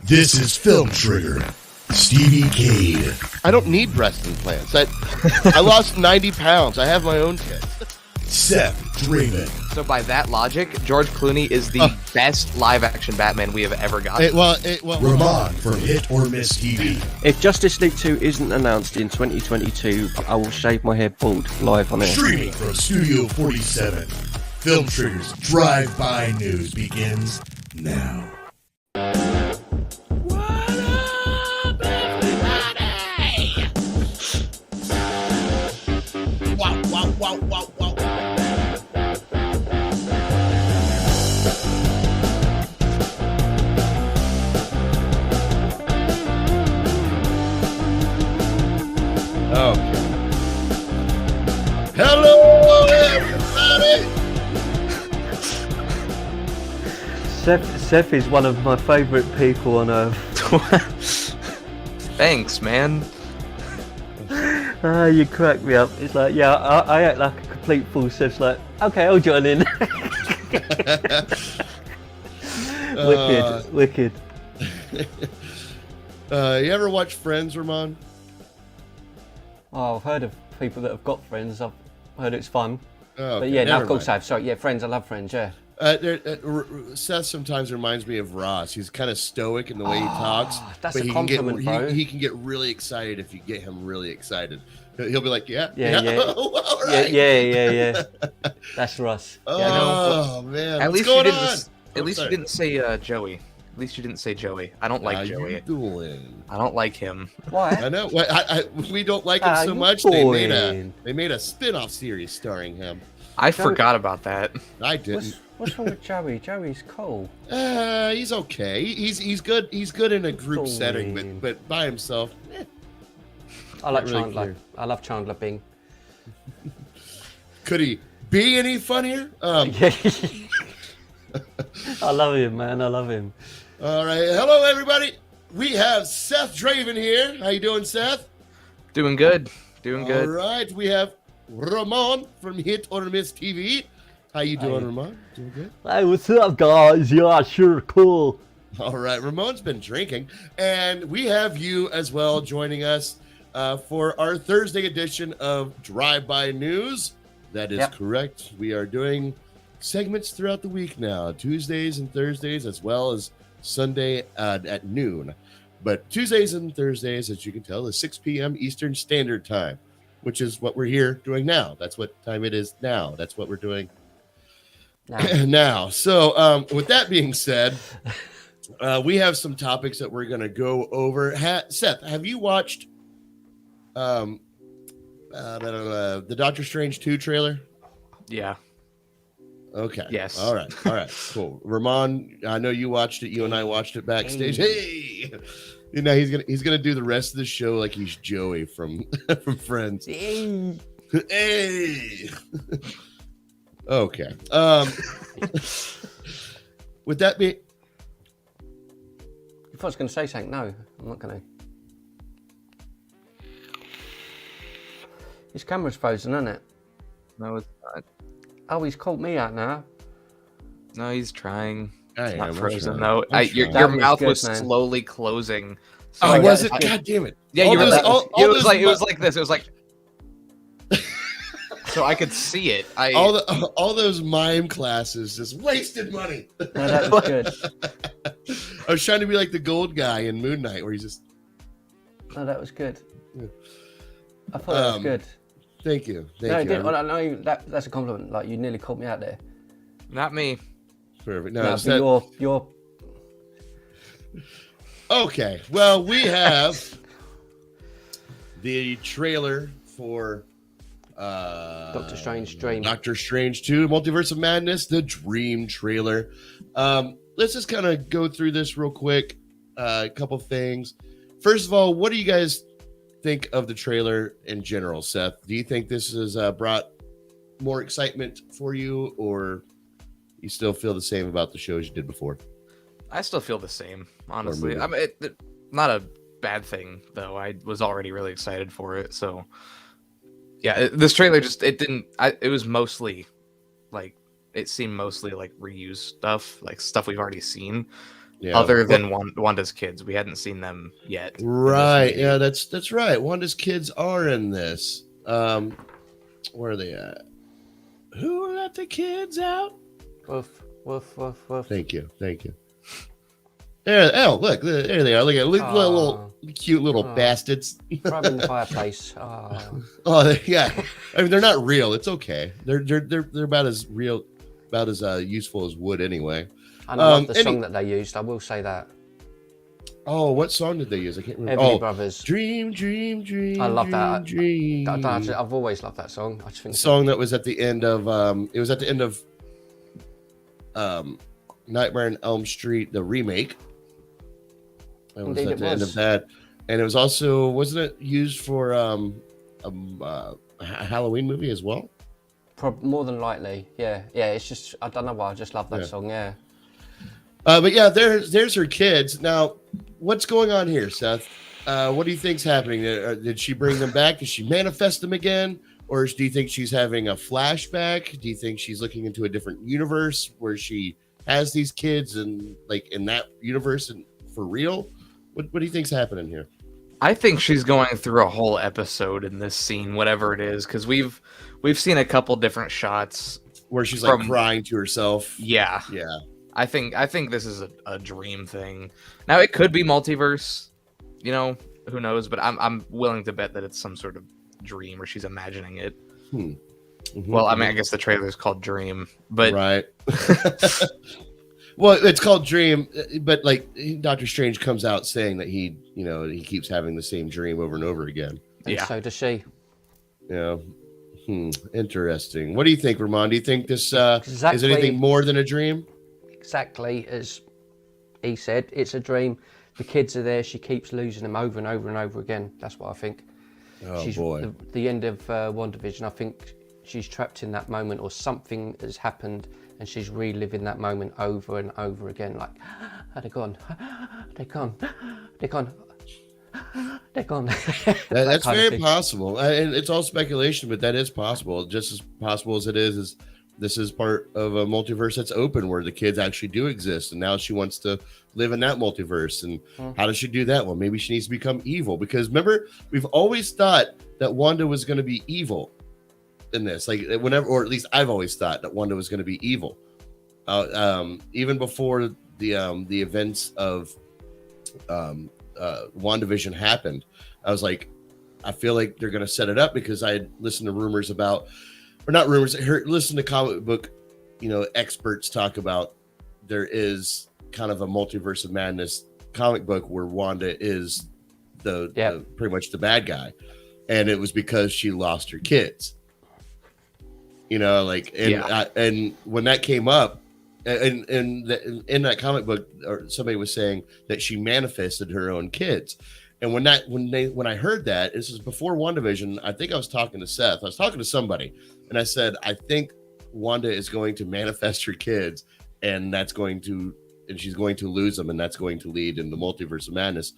This is Film Trigger. Stevie Cade. I don't need breast implants. I lost 90 pounds. I have my own kids. Seth Draven. So by that logic, George Clooney is the best live-action Batman we have ever gotten. Ramon from Hit or Miss TV. If Justice League 2 isn't announced in 2022, I will shave my hair bald live on air. Streaming from Studio 47. Film Trigger's Drive-By News begins now. Wow. Okay. Hello, everybody. Seth is one of my favourite people on earth. Thanks, man. You crack me up. It's like, yeah, I act like a complete fool. Seth's like, okay, I'll join in. Wicked. You ever watch Friends, Ramon? Oh, I've heard of people that have got Friends. I've heard it's fun. Oh, but yeah, no, of course I have. Sorry, yeah, Friends. I love Friends. Yeah. Seth sometimes reminds me of Ross. He's kind of stoic in the way he talks. That's but a compliment, bro. He can get really excited if you get him really excited. He'll be like, yeah. All right. Yeah. That's Ross. Oh man. At least you didn't say Joey. At least you didn't say Joey. I don't like Joey. I don't like him. Why? I know. We don't like him so much. They made a spin-off series starring him. I forgot about that. I didn't. What's wrong with Joey? Joey's cool. He's okay. He's good. He's good in a group setting, but by himself. I like really Chandler. clear. I love Chandler Bing. Could he be any funnier? I love him, man. I love him. All right. Hello, everybody. We have Seth Draven here. How you doing, Seth? Doing good. All right. We have Ramon from Hit or Miss TV. How you doing, Ramon? Doing good? Hey, what's up, guys? Yeah, sure, cool. All right. Ramon's been drinking. And we have you as well joining us for our Thursday edition of Drive-By News. That is correct. We are doing segments throughout the week now, Tuesdays and Thursdays, as well as Sunday at noon. But Tuesdays and Thursdays, as you can tell, is 6 p.m. Eastern Standard Time, which is what we're here doing now. That's what time it is now. That's what we're doing now. So with that being said, we have some topics that we're going to go over. Seth, have you watched the Doctor Strange 2 trailer? Yeah. Okay. Yes. All right. Cool. Ramon, I know you watched it. You and I watched it backstage. Hey, you know he's gonna do the rest of the show like he's Joey from Friends. Hey. Okay. With that being, If I was going to say something, no, I'm not going to. His camera's frozen, isn't it? No, it's not. Oh, he's called me out now. No, he's trying. I It's not am, frozen I'm though. Your That was mouth good, was man. slowly closing. Oh, was it? I- God damn it! Yeah, All you were. those- It was like this. It was like. So I could see it. all those mime classes just wasted money. No, that was good. I was trying to be like the gold guy in Moon Knight, where he's just. No, that was good. Yeah. I thought that was good. Thank you. No, you didn't. Well, I know that's a compliment. Like, you nearly called me out there. Not me. Perfect. No, No, but you're. Okay. Well, we have the trailer for Doctor Strange Dream. Doctor Strange 2, Multiverse of Madness, the Dream trailer. Let's just kind of go through this real quick. A couple things. First of all, what do you guys think of the trailer in general, Seth? Do you think this has brought more excitement for you, or you still feel the same about the shows you did before? I still feel the same, honestly. I mean, not a bad thing though. I was already really excited for it, so yeah. This trailer it was mostly like it seemed mostly like reused stuff, like stuff we've already seen. Yeah. Other than Wanda's kids, we hadn't seen them yet. Right. Yeah, that's right. Wanda's kids are in this. Where are they at? Who let the kids out? Woof, woof, woof, woof. Thank you. There. Oh, look. There they are. Look at little cute little bastards. Right in the fireplace. Oh. Oh, yeah. I mean, they're not real. It's okay. They're about as real, about as useful as wood anyway. And I love the song that they used. I will say that. Oh, what song did they use? I can't remember. Everly Brothers. Dream. I love that. Dream. I've always loved that song. I just think the song that was at the end of it was at the end of Nightmare on Elm Street, the remake. It was at the end of that, and it was also, wasn't it used for a Halloween movie as well? More than likely, yeah. It's just, I don't know why, I just love that song. Yeah. But yeah, there's her kids. Now, what's going on here, Seth? What do you think's happening? Did she bring them back? Did she manifest them again? Or do you think she's having a flashback? Do you think she's looking into a different universe where she has these kids and like in that universe and for real? What do you think's happening here? I think she's going through a whole episode in this scene, whatever it is, because we've seen a couple different shots where she's like crying to herself. Yeah. I think this is a dream thing. Now it could be multiverse, who knows? But I'm willing to bet that it's some sort of dream or she's imagining it. Mm-hmm. Well, I mean, I guess the trailer is called Dream, but right. Well, it's called Dream, but like Doctor Strange comes out saying that he keeps having the same dream over and over again. And so does she. Yeah. Interesting. What do you think, Ramon? Do you think this is anything more than a dream? Exactly as he said, it's a dream. The kids are there. She keeps losing them over and over and over again. That's what I think. Oh, boy. The end of WandaVision, I think she's trapped in that moment, or something has happened and she's reliving that moment over and over again. Like, they're gone. They're gone. They're gone. They're gone. That's very possible. And it's all speculation, but that is possible. Just as possible as it is this is part of a multiverse that's open where the kids actually do exist. And now she wants to live in that multiverse. And how does she do that? Well, maybe she needs to become evil, because remember, we've always thought that Wanda was going to be evil in this, like whenever, or at least I've always thought that Wanda was going to be evil. Even before the events of WandaVision happened, I was like, I feel like they're going to set it up, because I had listened to rumors about, or not rumors, listen to comic book, experts talk about there is kind of a multiverse of madness comic book where Wanda is the pretty much the bad guy, and it was because she lost her kids. And when that came up, and in that comic book, or somebody was saying that she manifested her own kids. And when I heard that, this was before WandaVision, I think I was talking to Seth. I was talking to somebody, and I said, I think Wanda is going to manifest her kids, and she's going to lose them, and that's going to lead into multiverse of madness,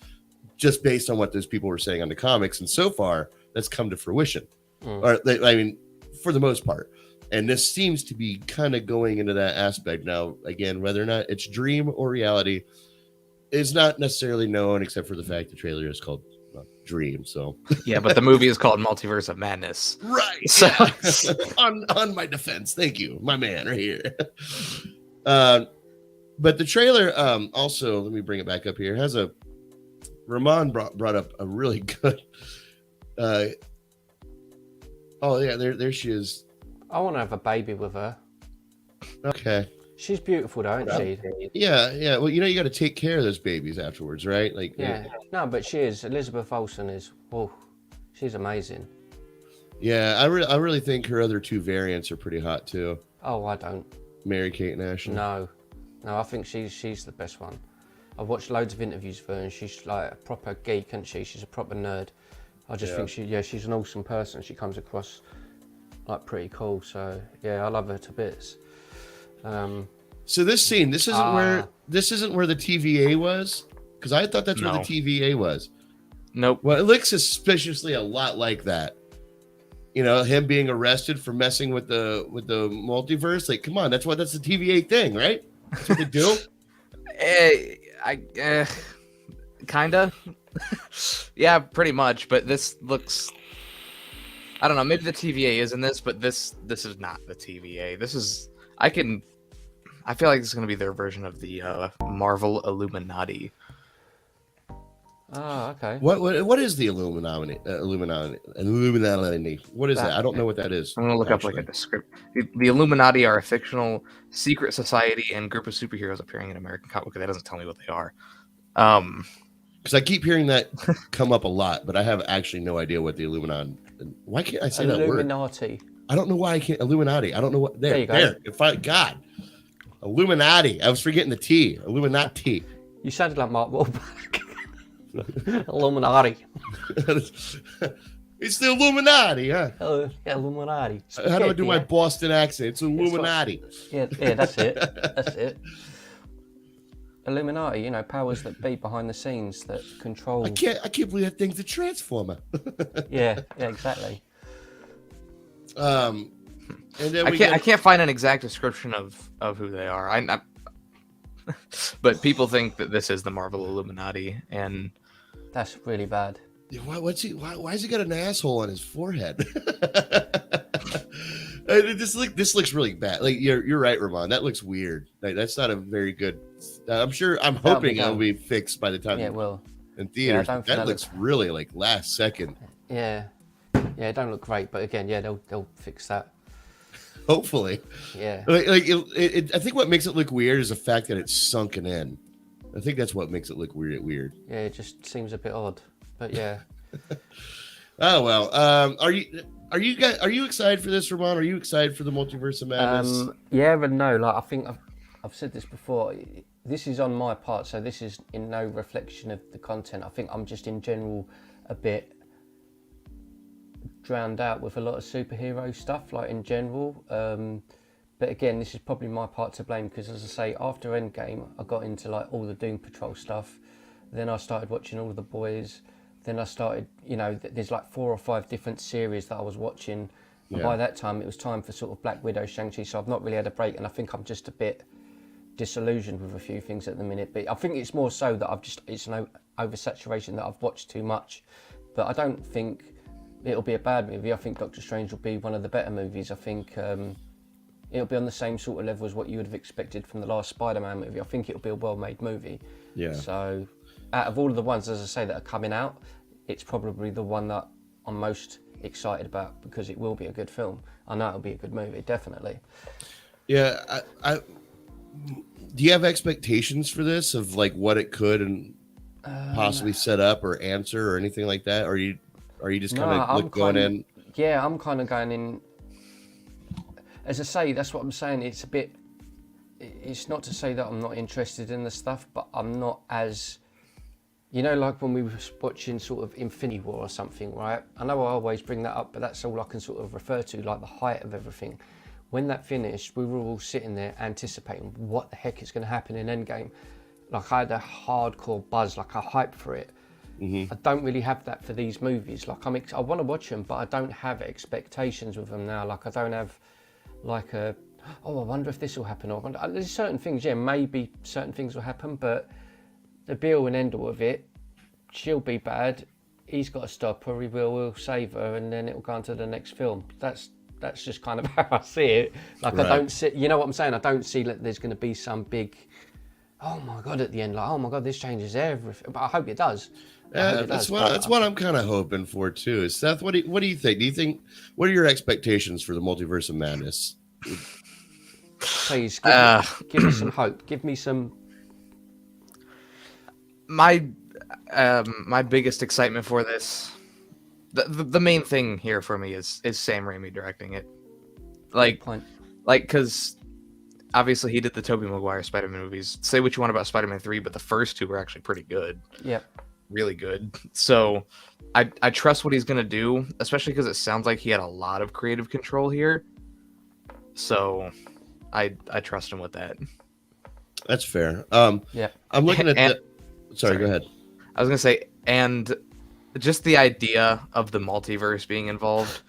just based on what those people were saying on the comics. And so far, that's come to fruition. Or I mean, for the most part. And this seems to be kind of going into that aspect. Now, again, whether or not it's dream or reality is not necessarily known, except for the fact the trailer is called Dream. So yeah, but the movie is called Multiverse of Madness. Right. So yeah. on my defense. Thank you, my man, right here. But the trailer also, let me bring it back up here, has a Ramon brought up a really good oh yeah, there she is. I want to have a baby with her. Okay. She's beautiful, though, isn't she? Yeah. Well, you got to take care of those babies afterwards, right? Like, yeah. No, but she is. Elizabeth Olsen is. Oh, she's amazing. Yeah, I really think her other two variants are pretty hot too. Oh, I don't. Mary-Kate and Ashley. No, I think she's the best one. I've watched loads of interviews for her, and she's like a proper geek, isn't she? She's a proper nerd. I just think she's an awesome person. She comes across like pretty cool. So yeah, I love her to bits. So this scene, this isn't where the TVA was, because I thought that's where the TVA was. Nope. Well, it looks suspiciously a lot like that. Him being arrested for messing with the multiverse. Like, come on, that's the TVA thing, right? That's what they do. Kinda. Yeah, pretty much. But this looks. I don't know. Maybe the TVA is in this, but this is not the TVA. This is. I feel like this is gonna be their version of the Marvel Illuminati. Oh, okay. What is the Illuminati? Illuminati. What is that? I don't know what that is. I'm gonna look up like a description. The Illuminati are a fictional secret society and group of superheroes appearing in American comic. Okay, that doesn't tell me what they are. Because I keep hearing that come up a lot, but I have actually no idea what the Illuminati. Why can't I say that word? Illuminati. I don't know why I can't. Illuminati. I don't know what. There you go. There. If I God, Illuminati. I was forgetting the T. Illuminati. You sounded like Mark Wahlberg. Illuminati. It's the Illuminati, huh? Yeah, Illuminati. How do I do my Boston accent? It's Illuminati. Yeah, that's it. That's it. Illuminati, you know, powers that be behind the scenes that control. I can't believe that thing's a transformer. yeah, exactly. And then I can't find an exact description of who they are. But people think that this is the Marvel Illuminati, and that's really bad. Why has he got an asshole on his forehead? This looks really bad. Like you're right, Ramon. That looks weird. Like, that's not a very good. I'm hoping it'll be fixed by the time. Yeah, it will. In theaters, that looks really like last second. Yeah, it don't look great, but again, yeah, they'll fix that. Hopefully. Yeah. I think what makes it look weird is the fact that it's sunken in. I think that's what makes it look weird. Yeah, it just seems a bit odd, but yeah. Oh well. Are you excited for this, Ramon? Are you excited for the Multiverse of Madness? Yeah, but no. Like I think I've said this before. This is on my part, so this is in no reflection of the content. I think I'm just in general a bit drowned out with a lot of superhero stuff, like in general. But again, this is probably my part to blame because, as I say, after Endgame, I got into like all the Doom Patrol stuff. Then I started watching All the Boys. Then I started, there's like 4 or 5 different series that I was watching. And by that time, it was time for sort of Black Widow, Shang-Chi. So I've not really had a break, and I think I'm just a bit disillusioned with a few things at the minute. But I think it's more so that it's an oversaturation that I've watched too much. But I don't think it'll be a bad movie. I think Doctor Strange will be one of the better movies. I think it'll be on the same sort of level as what you would have expected from the last Spider-Man movie. I think it'll be a well-made movie. Yeah. So out of all of the ones, as I say, that are coming out, it's probably the one that I'm most excited about because it will be a good film. I know it'll be a good movie, definitely. Yeah. Do you have expectations for this of like what it could and possibly set up or answer or anything like that? Or are you just kind of going in? Yeah, I'm kind of going in. As I say, that's what I'm saying. It's not to say that I'm not interested in the stuff, but I'm not as, like when we were watching sort of Infinity War or something, right? I know I always bring that up, but that's all I can sort of refer to, like the height of everything. When that finished, we were all sitting there anticipating what the heck is going to happen in Endgame. Like I had a hardcore buzz, like a hype for it. Mm-hmm. I don't really have that for these movies. Like I want to watch them, but I don't have expectations with them now. Like I don't have like I wonder if this will happen. Or there's certain things, maybe certain things will happen, but the be-all and end-all of it, she'll be bad. He's got to stop her. We'll save her, and then it'll go on to the next film. That's just kind of how I see it. Like right. I don't see, you know what I'm saying? I don't see that there's going to be some big, oh my god, at the end, like oh my god, this changes everything. But I hope it does. That's what I'm kind of hoping for too. Is Seth, what do you think? What are your expectations for the Multiverse of Madness? Please give me some hope. Give me some. My biggest excitement for this, the main thing here for me is Sam Raimi directing it. Because obviously he did the Tobey Maguire Spider-Man movies. Say what you want about Spider-Man 3, but the first 2 were actually pretty good. Yeah. Really good. So I trust what he's going to do, especially because it sounds like he had a lot of creative control here. So I trust him with that. That's fair. Yeah. I'm looking at Sorry, go ahead. I was going to say, and just the idea of the multiverse being involved,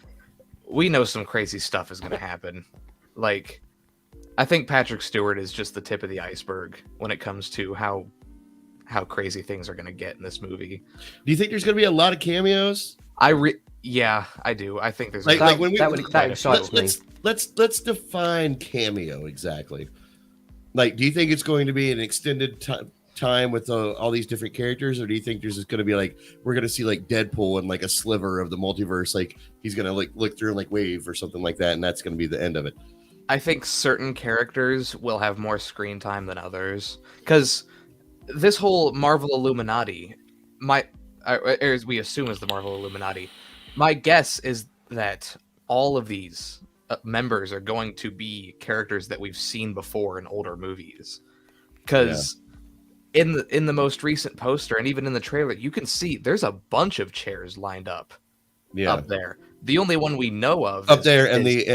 we know some crazy stuff is going to happen. Like, I think Patrick Stewart is just the tip of the iceberg when it comes to how how crazy things are going to get in this movie. Do you think there's going to be a lot of cameos? Yeah, I do. I think there's Like when we that excites me. let's define cameo exactly. Like, do you think it's going to be an extended time with all these different characters, or do you think there's just going to be like we're going to see like Deadpool and like a sliver of the multiverse, like he's going to like look through and like wave or something like that, and that's going to be the end of it? I think certain characters will have more screen time than others, because this whole Marvel Illuminati, as we assume is the Marvel Illuminati, my guess is that all of these members are going to be characters that we've seen before in older movies, because in the most recent poster and even in the trailer, you can see there's a bunch of chairs lined up up there. The only one we know of up there in the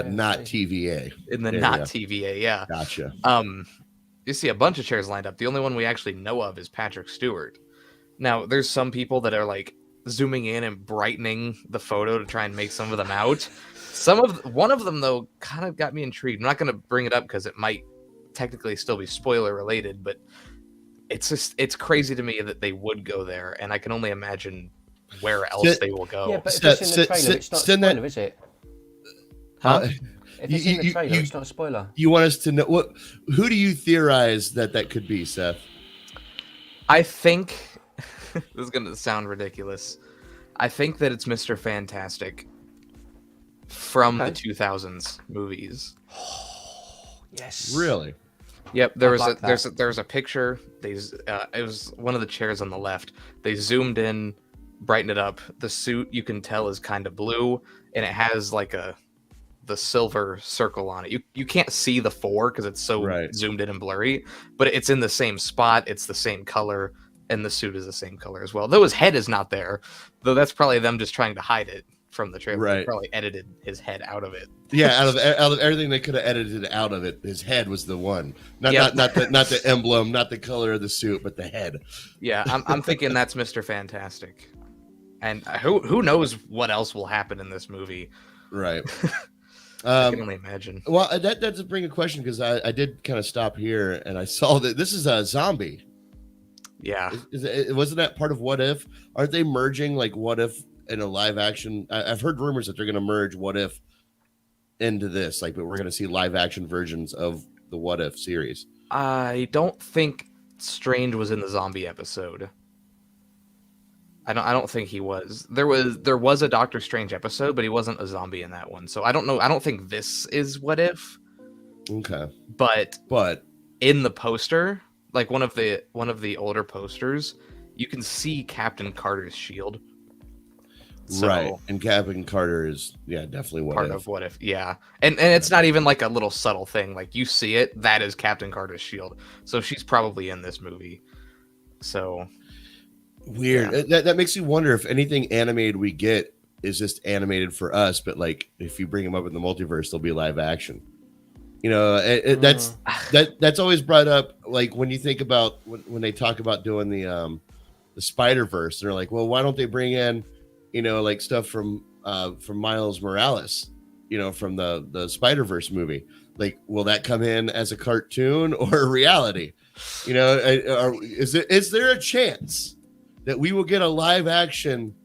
not TVA. In the not TVA, yeah. Gotcha. You see a bunch of chairs lined up. The only one we actually know of is Patrick Stewart. Now, there's some people that are like zooming in and brightening the photo to try and make some of them out. One of them though kind of got me intrigued. I'm not going to bring it up because it might technically still be spoiler related, but it's crazy to me that they would go there, and I can only imagine where else they will go. Yeah, but if it's in the trailer, it's not a spoiler, is it? Huh? If it's in the trailer, it's not a spoiler. You want us to know who do you theorize that could be, Seth? I think this is going to sound ridiculous. I think that it's Mr. Fantastic from the 2000s movies. Yes. Really? Yep, there's a picture. It was one of the chairs on the left. They zoomed in, brightened it up. The suit, you can tell, is kind of blue, and it has like the silver circle on it. You can't see the 4 because it's so zoomed in and blurry, but it's in the same spot. It's the same color, and the suit is the same color as well. Though his head is not there, though that's probably them just trying to hide it from the trailer. Right. They probably edited his head out of it. Yeah, out of everything they could have edited out of it, his head was the one. Not the emblem, not the color of the suit, but the head. Yeah, I'm thinking that's Mr. Fantastic. And who knows what else will happen in this movie? Right. I can only imagine. Well, that does bring a question, because I did kind of stop here and I saw that this is a zombie. Yeah. Wasn't that part of What If? Aren't they merging like What If in a live action? I've heard rumors that they're going to merge What If into this, like, but we're going to see live action versions of the What If series. I don't think Strange was in the zombie episode. I don't think he was. There was a Doctor Strange episode, but he wasn't a zombie in that one. So I don't know. I don't think this is What If. Okay. But in the poster, like one of the older posters, you can see Captain Carter's shield. So, right. And Captain Carter is definitely What part If. of What If. Yeah. And it's not even like a little subtle thing. Like, you see it, that is Captain Carter's shield. So she's probably in this movie. So weird. Yeah. That makes you wonder if anything animated we get is just animated for us, but like if you bring them up in the multiverse, they'll be live action. You know, that's always brought up. Like when you think about when they talk about doing the Spider-Verse, they're like, well, why don't they bring in, like stuff from Miles Morales, from the Spider-Verse movie? Like, will that come in as a cartoon or a reality? Is there a chance that we will get a live action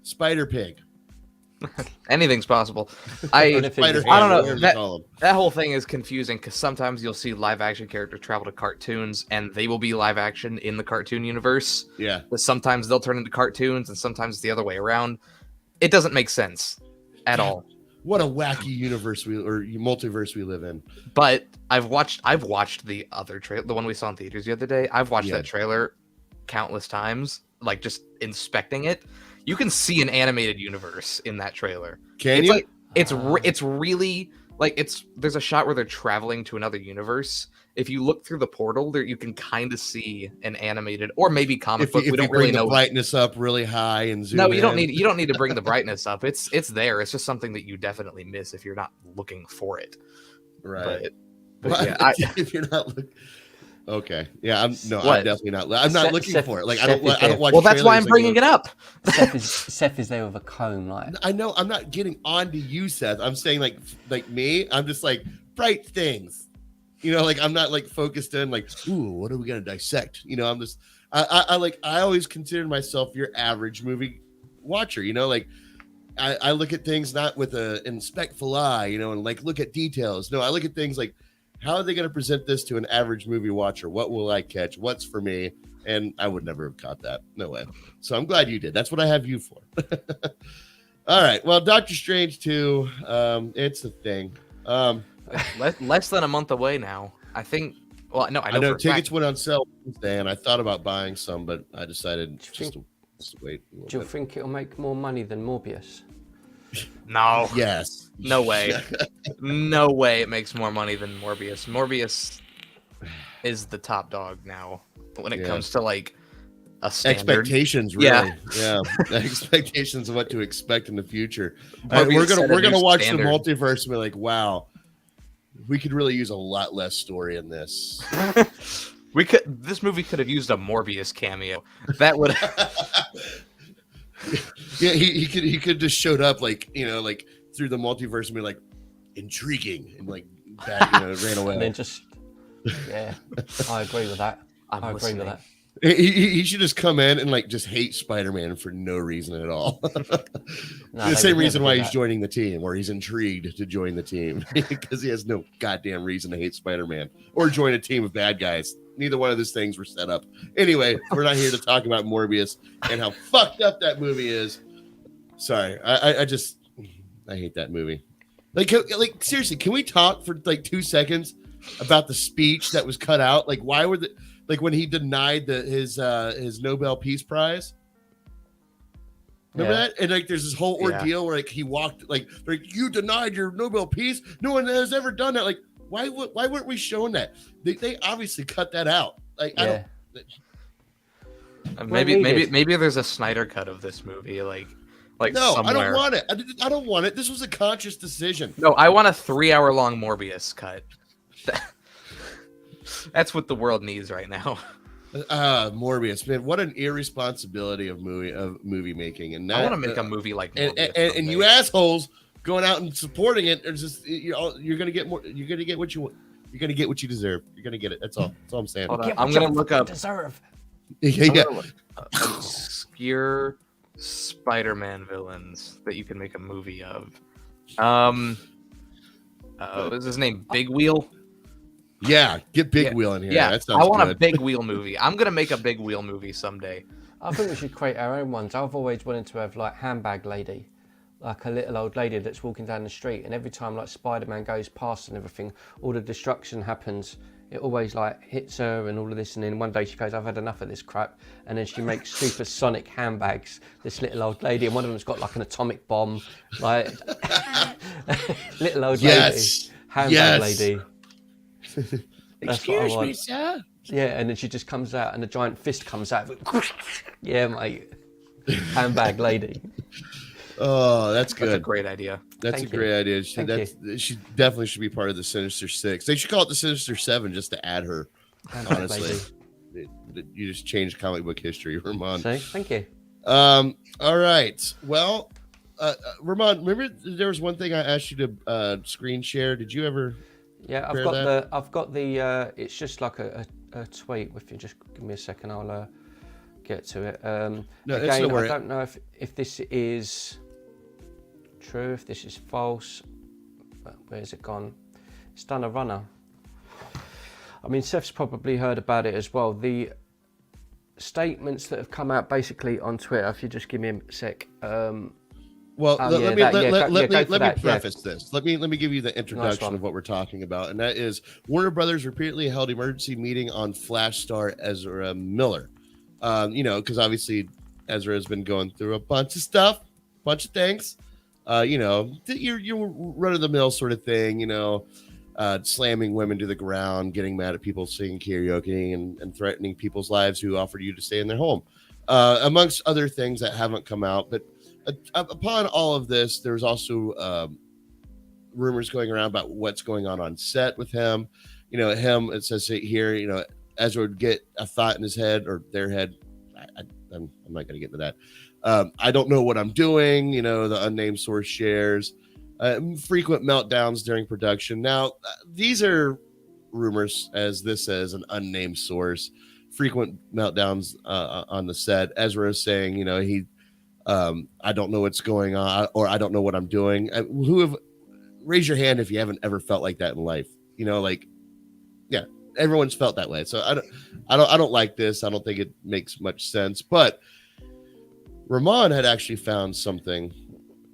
Spider Pig? Anything's possible. I don't know. That whole thing is confusing, because sometimes you'll see live action characters travel to cartoons and they will be live action in the cartoon universe. Yeah. But sometimes they'll turn into cartoons and sometimes it's the other way around. It doesn't make sense at all. What a wacky universe or multiverse we live in. But I've watched the other trailer, the one we saw in theaters the other day. I've watched that trailer countless times, like just inspecting it. You can see an animated universe in that trailer. Can you? It's really like there's a shot where they're traveling to another universe. If you look through the portal there, you can kind of see an animated or maybe comic book. We don't really know. Brightness up really high and zoom. No, you don't need to bring the brightness up. It's there. It's just something that you definitely miss if you're not looking for it. Right. But yeah, if you're not looking. Okay. Yeah. I'm definitely not. I'm not looking for it. Like I don't watch. Well, that's why I'm bringing it up. Seth is there with a comb. Like, I know. I'm not getting on to you, Seth. I'm saying like me. I'm just like bright things. Like I'm not like focused in like, ooh, what are we gonna dissect? I'm just I always consider myself your average movie watcher. Like I look at things not with a inspectful eye, and like look at details. No, I look at things like, how are they going to present this to an average movie watcher? What will I catch? What's for me? And I would never have caught that. No way. So I'm glad you did. That's what I have you for. All right. Well, Doctor Strange 2, it's a thing. Less than a month away now. I think. Well, no, I know tickets went on sale Wednesday, and I thought about buying some, but I decided just to wait. Do you think it'll make more money than Morbius? No. Yes. No way. No way it makes more money than Morbius. Morbius is the top dog now when it comes to like a standard. Expectations, really. Yeah. Expectations of what to expect in the future. We're gonna watch the multiverse and be like, wow, we could really use a lot less story in this. This movie could have used a Morbius cameo. That would. Yeah, he could just showed up like through the multiverse and be like intriguing and like that, ran away. And then just I agree with that. I agree with that. He should just come in and like just hate Spider-Man for no reason at all. The same reason why he's joining the team, or he's intrigued to join the team because he has no goddamn reason to hate Spider-Man or join a team of bad guys. Neither one of those things were set up. Anyway, we're not here to talk about Morbius and how fucked up that movie is. Sorry, I hate that movie. Like seriously, can we talk for like 2 seconds about the speech that was cut out? Like, why were when he denied his Nobel Peace Prize? Remember that? And like, there's this whole ordeal where like he walked like you denied your Nobel Peace. No one has ever done that. Like, why weren't we showing that? They obviously cut that out. Like, I don't. Maybe there's a Snyder cut of this movie. Like no, somewhere. I don't want it. I don't want it. This was a conscious decision. No, I want a 3-hour-long Morbius cut. That's what the world needs right now. Morbius, man, what an irresponsibility of movie making. And that, I want to make a movie like Morbius. And you assholes going out and supporting it. It's just you're gonna get more. You're gonna get what you want. You're gonna get what you deserve. You're gonna get it. That's all. That's all I'm saying. I'm gonna look up. Deserve. Obscure Spider-Man villains that you can make a movie of. What's his name? Big Wheel. Yeah, get Big Wheel in here. Yeah, that sounds I want good. a Big Wheel movie. I'm gonna make a Big Wheel movie someday. I think we should create our own ones. I've always wanted to have like handbag lady, like a little old lady that's walking down the street, and every time like Spider-Man goes past and everything, all the destruction happens. It always like hits her and all of this, and then one day she goes, "I've had enough of this crap," and then she makes supersonic handbags. This little old lady, and one of them's got like an atomic bomb, like little old lady, handbag lady. Excuse me, sir. Yeah, and then she just comes out, and a giant fist comes out. Yeah, mate. Handbag lady. Oh, that's good. That's a great idea. That's a great idea. She definitely should be part of the Sinister Six. They should call it the Sinister Seven just to add her. Honestly, you just changed comic book history, Ramon. Thank you. All right. Well, Ramon, remember there was one thing I asked you to screen share. Did you ever? Yeah, I've got the. It's just like a tweet. If you just give me a second, I'll get to it. No, again, I don't know if this is true, if this is false. Where's it gone? It's done a runner. I mean, Seth's probably heard about it as well. The statements that have come out basically on Twitter. If you just give me a sec. Well, let me preface this. Let me give you the introduction of what we're talking about, and that is Warner Brothers repeatedly held emergency meeting on Flash star Ezra Miller. Because obviously Ezra has been going through a bunch of stuff, bunch of things. Your run of the mill sort of thing. Slamming women to the ground, getting mad at people singing karaoke, and threatening people's lives who offered you to stay in their home, amongst other things that haven't come out, but. Upon all of this, there's also rumors going around about what's going on set with him. It says here, Ezra would get a thought in his head or their head. I'm not going to get into that. I don't know what I'm doing. The unnamed source shares frequent meltdowns during production. Now, these are rumors, as this says, an unnamed source, frequent meltdowns on the set. Ezra is saying, I don't know what's going on, or I don't know what I'm doing. Raise your hand if you haven't ever felt like that in life. Yeah, everyone's felt that way. So I don't like this. I don't think it makes much sense. But Ramon had actually found something.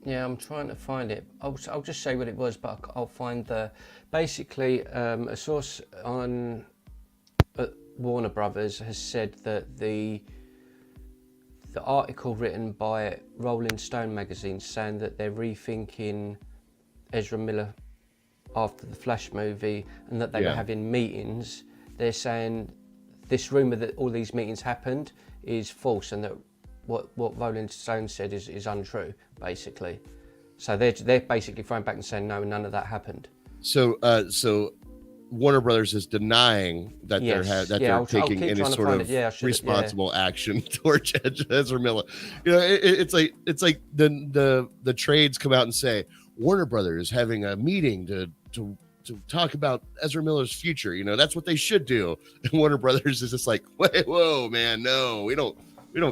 Yeah, I'm trying to find it. I'll just say what it was, but I'll find basically a source on Warner Brothers has said that the article written by Rolling Stone magazine saying that they're rethinking Ezra Miller after the Flash movie, and that they were having meetings. They're saying this rumor that all these meetings happened is false, and that what Rolling Stone said is untrue, basically. So they're basically throwing back and saying no, none of that happened. So Warner Brothers is denying that they're taking any sort of responsible action towards Ezra Miller. It's like the trades come out and say Warner Brothers having a meeting to talk about Ezra Miller's future. That's what they should do. And Warner Brothers is just like, whoa, man, no, we don't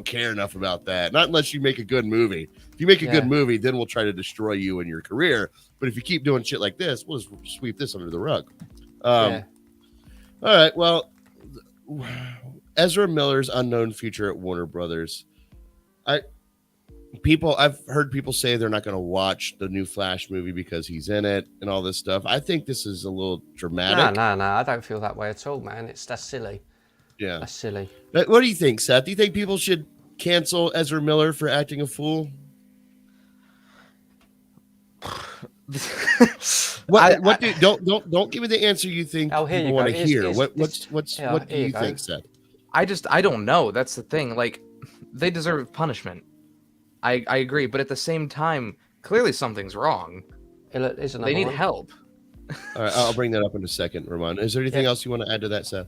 care enough about that. Not unless you make a good movie. If you make a good movie, then we'll try to destroy you and your career. But if you keep doing shit like this, we'll just sweep this under the rug. All right. Well, Ezra Miller's unknown future at Warner Brothers. I've heard people say they're not going to watch the new Flash movie because he's in it and all this stuff. I think this is a little dramatic. No, I don't feel that way at all, man. That's silly. Yeah, that's silly. What do you think, Seth? Do you think people should cancel Ezra Miller for acting a fool? Don't give me the answer you think people want to hear. What do you think, Seth? I don't know. That's the thing. Like, they deserve punishment. I agree, but at the same time, clearly something's wrong. They need help. All right, I'll bring that up in a second, Ramon. Is there anything else you want to add to that, Seth?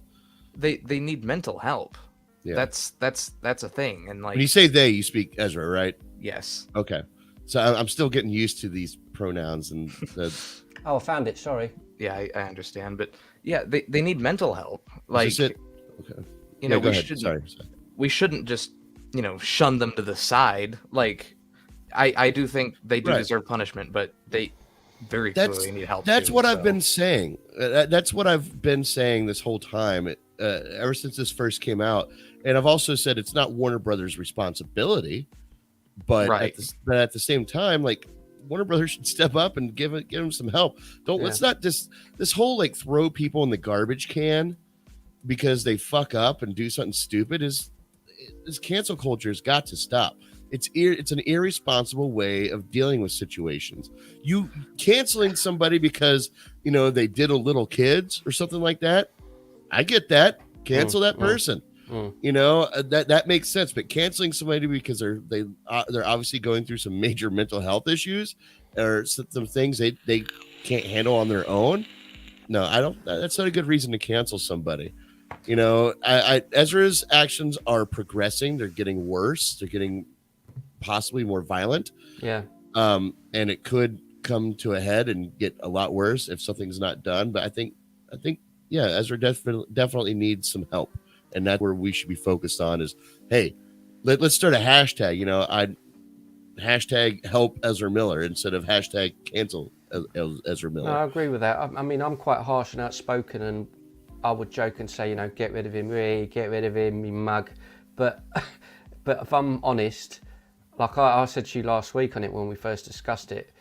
They need mental help. Yeah. That's a thing. And like, when you say they, you speak Ezra, right? Yes. Okay. So I'm still getting used to these pronouns and Oh, I found it. Sorry. Yeah, I understand, but yeah, they need mental help. Like, okay. We shouldn't just shun them to the side. Like, I do think they do deserve punishment, but they very clearly need help. That's what I've been saying. That's what I've been saying this whole time, ever since this first came out. And I've also said it's not Warner Brothers' responsibility, but at the same time, like, Warner Brothers should step up and give them some help. Let's not just this whole like throw people in the garbage can because they fuck up and do something stupid. This cancel culture has got to stop. It's an irresponsible way of dealing with situations. You canceling somebody because they did a little kids or something like that. I get that. Cancel that person. That makes sense. But canceling somebody because they're obviously going through some major mental health issues or some things they can't handle on their own. No, I don't. That's not a good reason to cancel somebody. Ezra's actions are progressing. They're getting worse. They're getting possibly more violent. Yeah. And it could come to a head and get a lot worse if something's not done. But I think Ezra definitely needs some help. And that's where we should be focused on is, hey, let's start a hashtag, hashtag help Ezra Miller instead of hashtag cancel Ezra Miller. No, I agree with that. I mean, I'm quite harsh and outspoken, and I would joke and say, get rid of him, get rid of him, you mug. But if I'm honest, like I said to you last week on it when we first discussed it,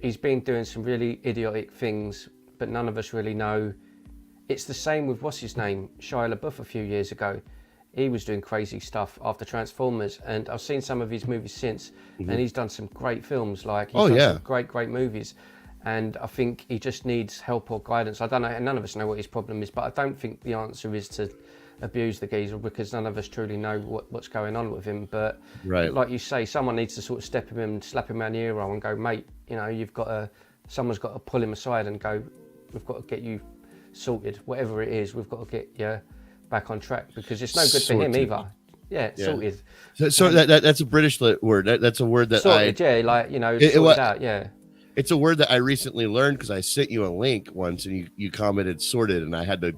he's been doing some really idiotic things, but none of us really know. It's the same with what's his name, Shia LaBeouf a few years ago. He was doing crazy stuff after Transformers, and I've seen some of his movies since, and he's done some great films. Like he's done some great movies, and I think he just needs help or guidance. I don't know, and none of us know what his problem is, but I don't think the answer is to abuse the geezer because none of us truly know what's going on with him. But like you say, someone needs to sort of step him in, slap him around the ear and go, mate, someone's got to pull him aside and go, we've got to get you sorted, whatever it is, we've got to get you back on track because it's no good for him either. Sorted. So that's a British word. That's a word that sorted, sorted out. It's a word that I recently learned because I sent you a link once and you commented sorted, and I had to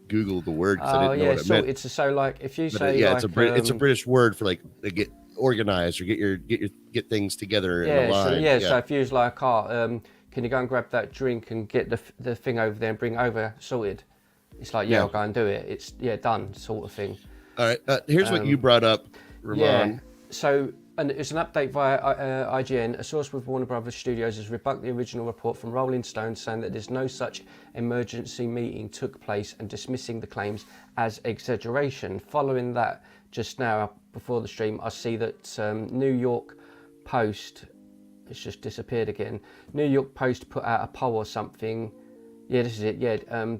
Google the word because I didn't know what it meant. It's so like if you But, say yeah, like, it's a British word for like to get organized or get things together in a line. So if you was like, can you go and grab that drink and get the thing over there and bring it over sorted? It's like, I'll go and do it. It's done sort of thing. All right. Here's what you brought up, Ramon. Yeah. So, and it's an update via IGN. A source with Warner Brothers Studios has rebunked the original report from Rolling Stone, saying that there's no such emergency meeting took place and dismissing the claims as exaggeration. Following that, just now before the stream, I see that New York Post, it's just disappeared again. New York Post put out a poll or something. Yeah, this is it. Yeah.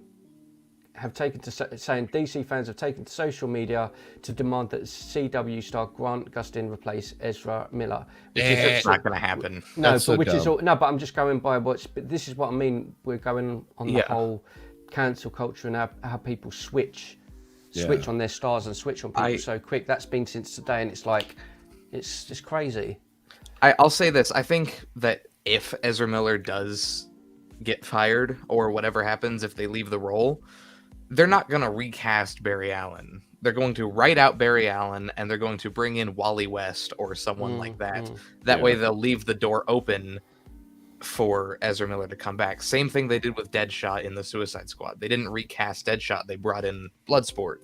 Have taken to saying DC fans have taken to social media to demand that CW star Grant Gustin replace Ezra Miller. Which is not going to happen. No, but I'm just going by but this is what I mean. We're going on the whole cancel culture and how people switch on their stars and switch on people so quick. That's been since today, and it's like it's just crazy. I'll say this: I think that if Ezra Miller does get fired or whatever happens, if they leave the role, they're not going to recast Barry Allen. They're going to write out Barry Allen, and they're going to bring in Wally West or someone like that. That way they'll leave the door open for Ezra Miller to come back. Same thing they did with Deadshot in the Suicide Squad. They didn't recast Deadshot. They brought in Bloodsport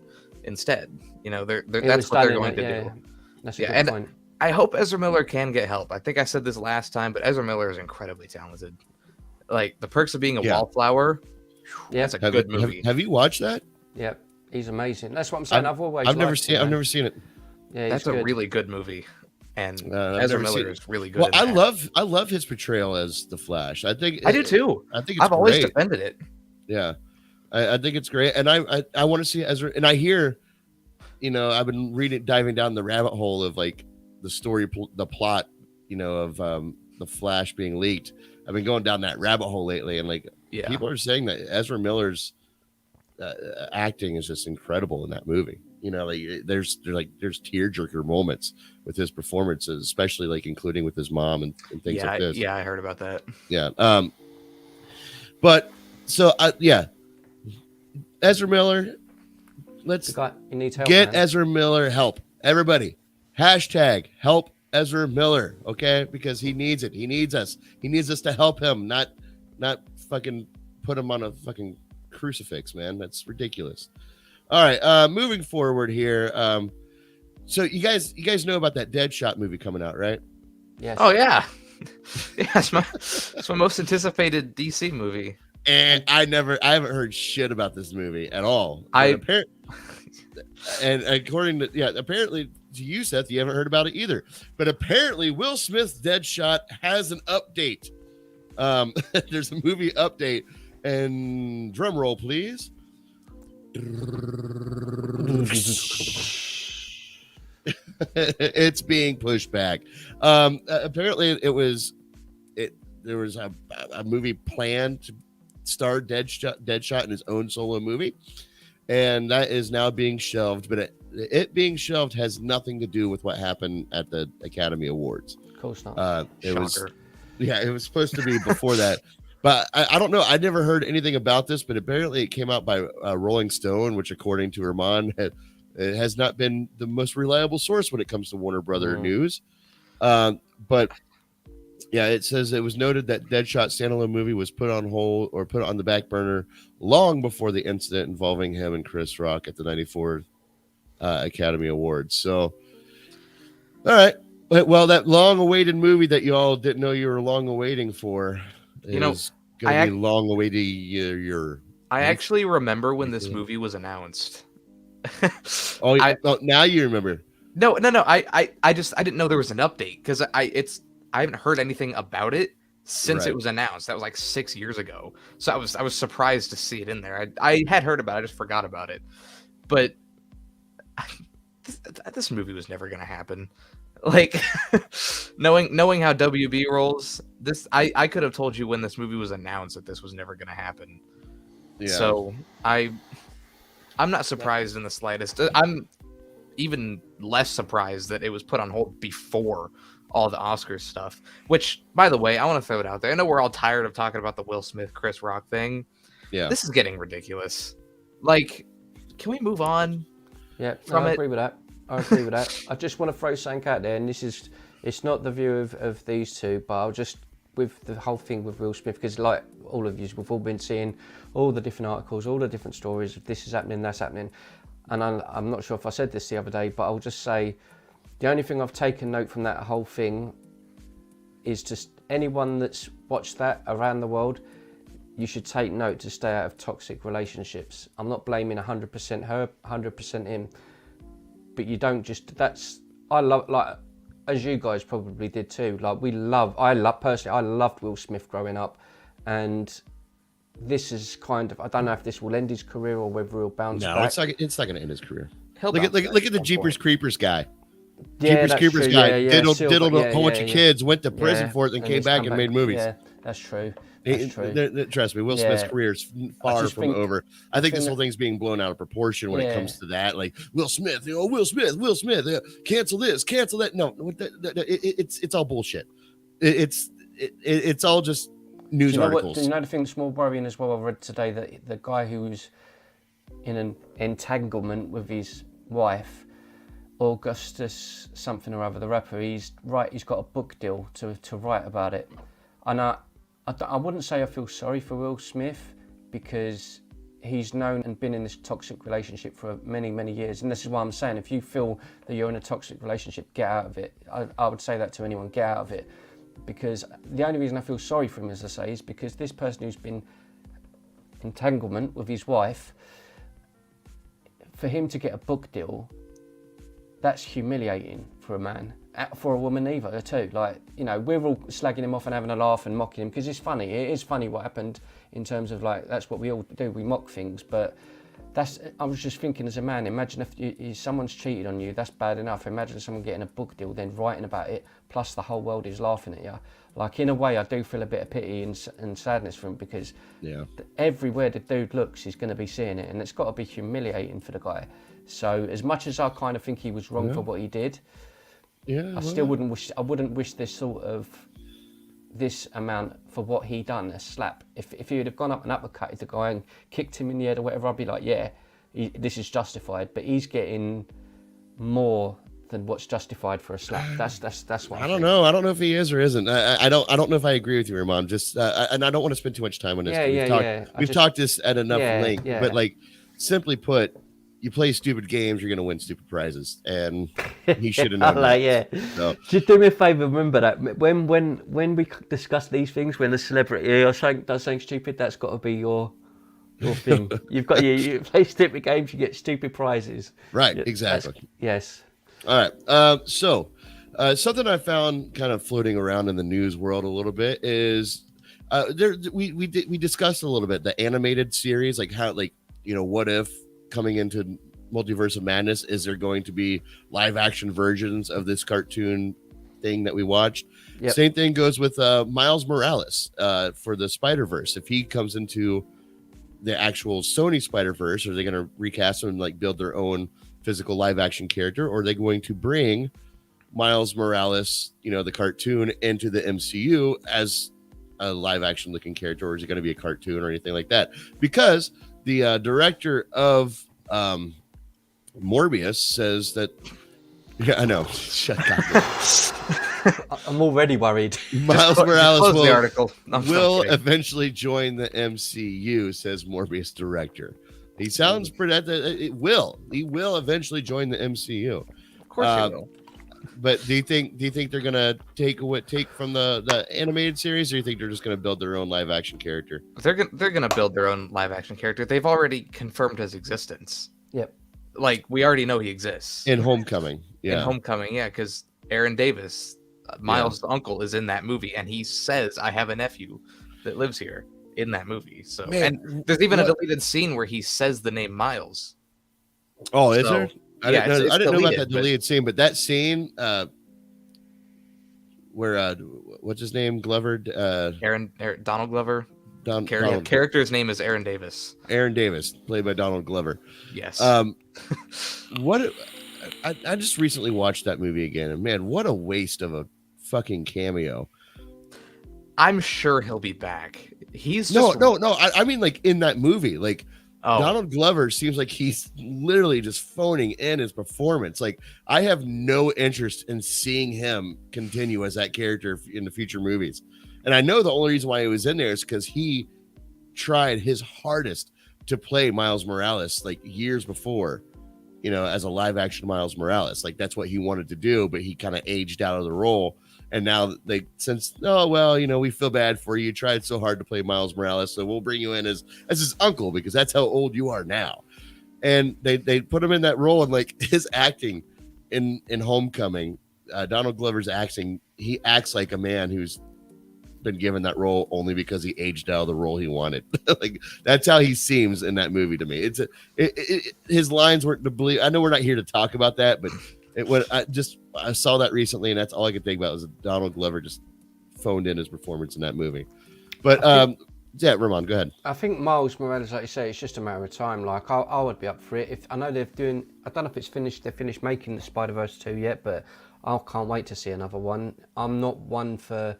instead. You know, that's what they're going to do. That's a good point. I hope Ezra Miller can get help. I think I said this last time, but Ezra Miller is incredibly talented. Like, The Perks of Being a Wallflower, that's a good movie. Have you watched that? Yep, he's amazing. That's what I'm saying. I've never seen it. Yeah, that's a really good movie, and Ezra Miller is really good. Well, I love his portrayal as the Flash. I do too. I've always defended it. Yeah, I think it's great, and I want to see Ezra. And I hear, I've been diving down the rabbit hole of like the story, the plot, of the Flash being leaked. I've been going down that rabbit hole lately, and people are saying that Ezra Miller's acting is just incredible in that movie. There's tearjerker moments with his performances, especially including with his mom and things like this. Yeah, I heard about that. Yeah. But so Ezra Miller, let's get Ezra Miller help. Everybody, #help Ezra Miller, okay? Because he needs it. He needs us. He needs us to help him, not fucking put him on a fucking crucifix, man. That's ridiculous. All right, moving forward here. So you guys know about that Deadshot movie coming out, right? Yes. Oh yeah. It's my most anticipated DC movie. And I haven't heard shit about this movie at all. And according to apparently to you, Seth, you haven't heard about it either. But apparently Will Smith's Deadshot has an update. There's a movie update, and drum roll, please. It's being pushed back. Apparently there was a movie planned to star Deadshot in his own solo movie, and that is now being shelved. But it being shelved has nothing to do with what happened at the Academy Awards. Of course not. It was supposed to be before that. But I don't know. I never heard anything about this, but apparently it came out by Rolling Stone, which, according to Ramon, it has not been the most reliable source when it comes to Warner Brother news. But yeah, it says it was noted that Deadshot standalone movie was put on hold or put on the back burner long before the incident involving him and Chris Rock at the 94th Academy Awards. So, all right. Well, that long-awaited movie that you all didn't know you were long-awaiting for is going to be long-awaited. I actually remember when this movie was announced. Now you remember. No. I didn't know there was an update because I haven't heard anything about it since it was announced. That was like 6 years ago. So I was surprised to see it in there. I had heard about it, I just forgot about it. But this movie was never going to happen. Like, knowing how WB rolls, I could have told you when this movie was announced that this was never going to happen. Yeah. So I'm not surprised in the slightest. I'm even less surprised that it was put on hold before all the Oscars stuff. Which, by the way, I want to throw it out there. I know we're all tired of talking about the Will Smith, Chris Rock thing. Yeah. This is getting ridiculous. Like, can we move on? Yeah, from I it? agree with that. I agree with that. I just want to throw something out there, and it's not the view of these two, but I'll just, with the whole thing with Will Smith, because like all of you, we've all been seeing all the different articles, all the different stories of this is happening, that's happening. And I'm not sure if I said this the other day, but I'll just say the only thing I've taken note from that whole thing is just anyone that's watched that around the world, you should take note to stay out of toxic relationships. I'm not blaming 100% her, 100% him, but you don't just, I love, like, as you guys probably did too, like I loved Will Smith growing up, and this is kind of, I don't know if this will end his career or whether he'll bounce back. No, it's not going to end his career. He'll Look at the Jeepers Creepers guy. Yeah, Jeepers that's Creepers true. guy Yeah, diddled Silver, a whole bunch of kids, went to prison for it, and came he's back come and made movies. Yeah, that's true. That's true. Trust me, Will Smith's career is far just from think- over. I think this whole thing's being blown out of proportion when it comes to that. Like Will Smith, Will Smith, cancel this, cancel that. No, it's all bullshit. It's all just news articles. Do you know the thing that's more worrying as well? I read today that the guy who was in an entanglement with his wife, Augustus something or other, the rapper, he's got a book deal to write about it. And I wouldn't say I feel sorry for Will Smith, because he's known and been in this toxic relationship for many, many years. And this is why I'm saying, if you feel that you're in a toxic relationship, get out of it. I would say that to anyone, get out of it. Because the only reason I feel sorry for him, as I say, is because this person who's been entanglement with his wife, for him to get a book deal, that's humiliating for a man. For a woman either too. Like, you know, we're all slagging him off and having a laugh and mocking him because it's funny. It is funny what happened, in terms of, like, that's what we all do, we mock things. But I was just thinking, as a man, imagine if someone's cheated on you, that's bad enough. Imagine someone getting a book deal, then writing about it, plus the whole world is laughing at you. Like, in a way, I do feel a bit of pity and sadness for him, because everywhere the dude looks, he's going to be seeing it, and it's got to be humiliating for the guy. So as much as I kind of think he was wrong for what he did, I still wouldn't wish this amount for what he done, a slap. If he would have gone up and uppercutted the guy and kicked him in the head or whatever, I'd be like, this is justified. But he's getting more than what's justified for a slap. That's what I don't know. I don't know if he is or isn't. I don't know if I agree with you, Ramon. Just and I don't want to spend too much time on this. We've talked this at enough length, but, like, simply put, you play stupid games, you're going to win stupid prizes, and he should have known that. So. Just do me a favour, remember that when we discuss these things, when the celebrity does something stupid, that's got to be your thing. You play stupid games, you get stupid prizes. Right, exactly. Yes. All right. So something I found kind of floating around in the news world a little bit is we discussed a little bit the animated series, like how, like, you know, what if coming into Multiverse of Madness, is there going to be live action versions of this cartoon thing that we watched? Yep. Same thing goes with Miles Morales for the Spider-Verse. If he comes into the actual Sony Spider-Verse, are they going to recast him and, like, build their own physical live action character, or are they going to bring Miles Morales, you know, the cartoon, into the MCU as a live action looking character, or is it going to be a cartoon or anything like that? Because the director of Morbius says that, I know. Shut up. I'm already worried. Miles Morales will kidding. eventually join the MCU, says Morbius director. He sounds pretty. He will eventually join the MCU. Of course he will. But do you think they're gonna take from the animated series, or do you think they're just gonna build their own live action character? They're gonna build their own live action character. They've already confirmed his existence. Yep. Like, we already know he exists In Homecoming. Yeah. In Homecoming, yeah, because Aaron Davis, Miles' uncle, is in that movie, and he says, "I have a nephew that lives here," in that movie. So, and there's even a deleted scene where he says the name Miles. Oh, is there? I didn't know about deleted, that deleted scene, but that scene where what's his name? Glover, Donald Glover. Donald. Character's name is Aaron Davis. Aaron Davis, played by Donald Glover. Yes. What I just recently watched that movie again, and man, what a waste of a fucking cameo. I'm sure he'll be back. He's No. just I mean, like in that movie, like Oh. Donald Glover seems like he's literally just phoning in his performance. Like I have no interest in seeing him continue as that character in the future movies. And I know the only reason why he was in there is because he tried his hardest to play Miles Morales like years before, you know, as a live action Miles Morales. Like that's what he wanted to do, but he kind of aged out of the role. And now they since, oh, well, you know, we feel bad for you. You tried so hard to play Miles Morales, so we'll bring you in as his uncle because that's how old you are now. And they put him in that role, and like his acting in Homecoming, Donald Glover's acting, he acts like a man who's been given that role only because he aged out of the role he wanted. Like that's how he seems in that movie to me. His lines weren't to believe. I know we're not here to talk about that, but I saw that recently, and that's all I could think about was Donald Glover just phoned in his performance in that movie. But yeah, Ramon, go ahead. I think Miles Morales, like you say, it's just a matter of time. Like I would be up for it. If I know they're doing, I don't know if it's finished. They're finished making the Spider-Verse 2 yet, but I can't wait to see another one. I'm not one for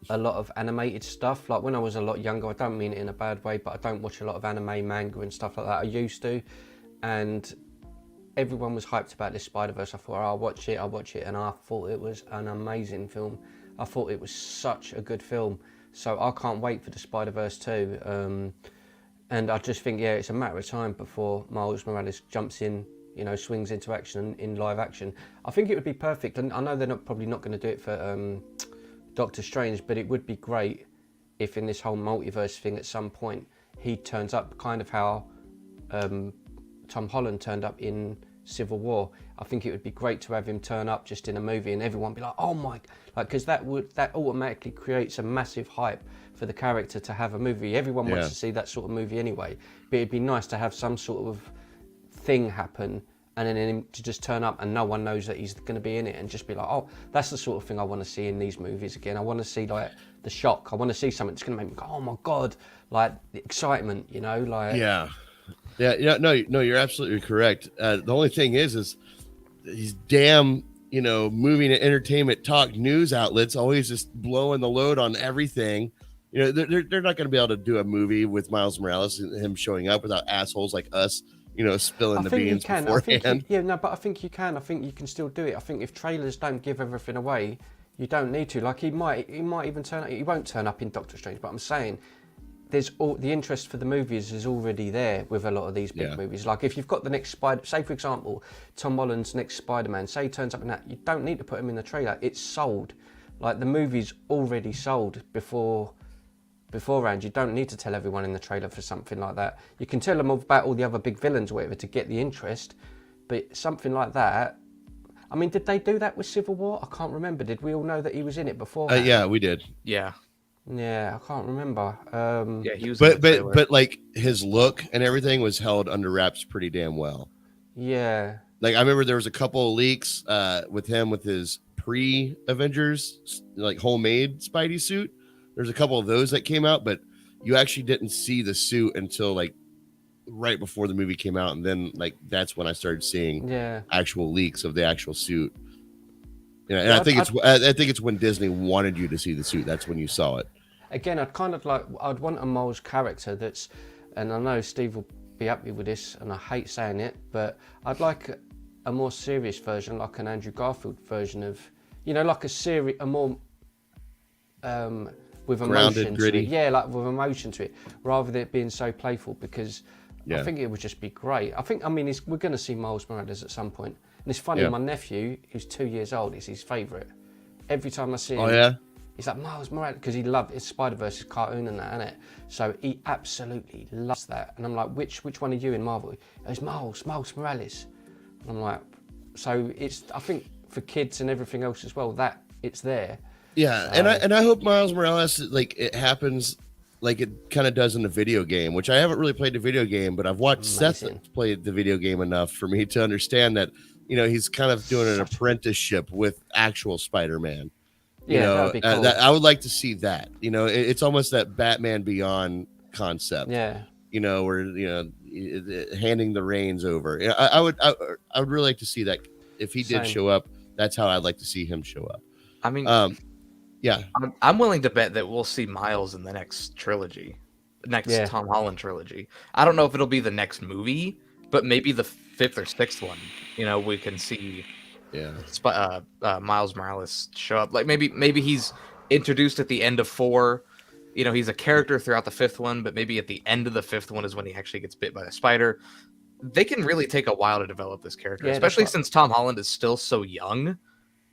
a lot of animated stuff. Like when I was a lot younger, I don't mean it in a bad way, but I don't watch a lot of anime, manga, and stuff like that. I used to, and everyone was hyped about this Spider-Verse. I thought, I'll watch it, and I thought it was an amazing film. I thought it was such a good film. So I can't wait for the Spider-Verse 2. And I just think, yeah, it's a matter of time before Miles Morales jumps in, you know, swings into action in live action. I think it would be perfect. And I know they're probably not going to do it for Doctor Strange, but it would be great if in this whole multiverse thing at some point he turns up, kind of how Tom Holland turned up in Civil War. I think it would be great to have him turn up just in a movie and everyone be like, oh my, like, because that automatically creates a massive hype for the character to have a movie. Everyone wants to see that sort of movie anyway, but it'd be nice to have some sort of thing happen and then him to just turn up and no one knows that he's going to be in it and just be like, oh, that's the sort of thing I want to see in these movies again. I want to see like the shock. I want to see something that's going to make me go, oh my God, like the excitement, you know, like. Yeah. No, you're absolutely correct. The only thing is these damn, you know, movie and entertainment talk news outlets always just blowing the load on everything. You know, they're not going to be able to do a movie with Miles Morales and him showing up without assholes like us, you know, spilling the beans beforehand. But I think you can. I think you can still do it. I think if trailers don't give everything away, you don't need to. Like he might even turn up. He won't turn up in Doctor Strange, but I'm saying there's all the interest for the movies is already there with a lot of these big movies. Like if you've got the next say for example, Tom Holland's next Spider-Man, say he turns up in that, you don't need to put him in the trailer. It's sold. Like the movie's already sold beforehand. You don't need to tell everyone in the trailer for something like that. You can tell them about all the other big villains or whatever to get the interest, but something like that. I mean, did they do that with Civil War? I can't remember. Did we all know that he was in it before? Yeah, we did. Yeah, I can't remember. Yeah, he was. But like his look and everything was held under wraps pretty damn well. Yeah. Like I remember there was a couple of leaks with him with his pre-Avengers like homemade Spidey suit. There's a couple of those that came out, but you actually didn't see the suit until like right before the movie came out, and then like that's when I started seeing actual leaks of the actual suit. Yeah, and I think it's when Disney wanted you to see the suit. That's when you saw it. Again, I'd want a Miles character that's, and I know Steve will be happy with this, and I hate saying it, but I'd like a more serious version, like an Andrew Garfield version of, you know, like a more with grounded, emotion gritty. to it. Yeah, like with emotion to it, rather than it being so playful, because I think it would just be great. I mean, we're going to see Miles Morales at some point. And it's funny, my nephew, who's 2 years old, is his favourite. Every time I see him, he's like, Miles Morales, because he loved his Spider-Verse cartoon and that, innit? So he absolutely loves that. And I'm like, which one are you in Marvel? He goes, Miles Morales. And I'm like, so it's, I think for kids and everything else as well, that it's there. Yeah, so. and I hope Miles Morales, like, it happens like it kind of does in the video game, which I haven't really played the video game, but I've watched Seth play the video game enough for me to understand that, you know, he's kind of doing an apprenticeship with actual Spider-Man. You know, that'd be cool. I would like to see that. You know, it's almost that Batman Beyond concept. Yeah. You know, where, you know, handing the reins over. I would really like to see that. If he did show up, that's how I'd like to see him show up. I mean, Yeah. I'm willing to bet that we'll see Miles in the next trilogy, Tom Holland trilogy. I don't know if it'll be the next movie, but maybe the 5th or 6th one. You know, we can see Miles Morales show up. Like maybe he's introduced at the end of 4. You know, he's a character throughout the 5th one, but maybe at the end of the 5th one is when he actually gets bit by the spider. They can really take a while to develop this character, especially since Tom Holland is still so young.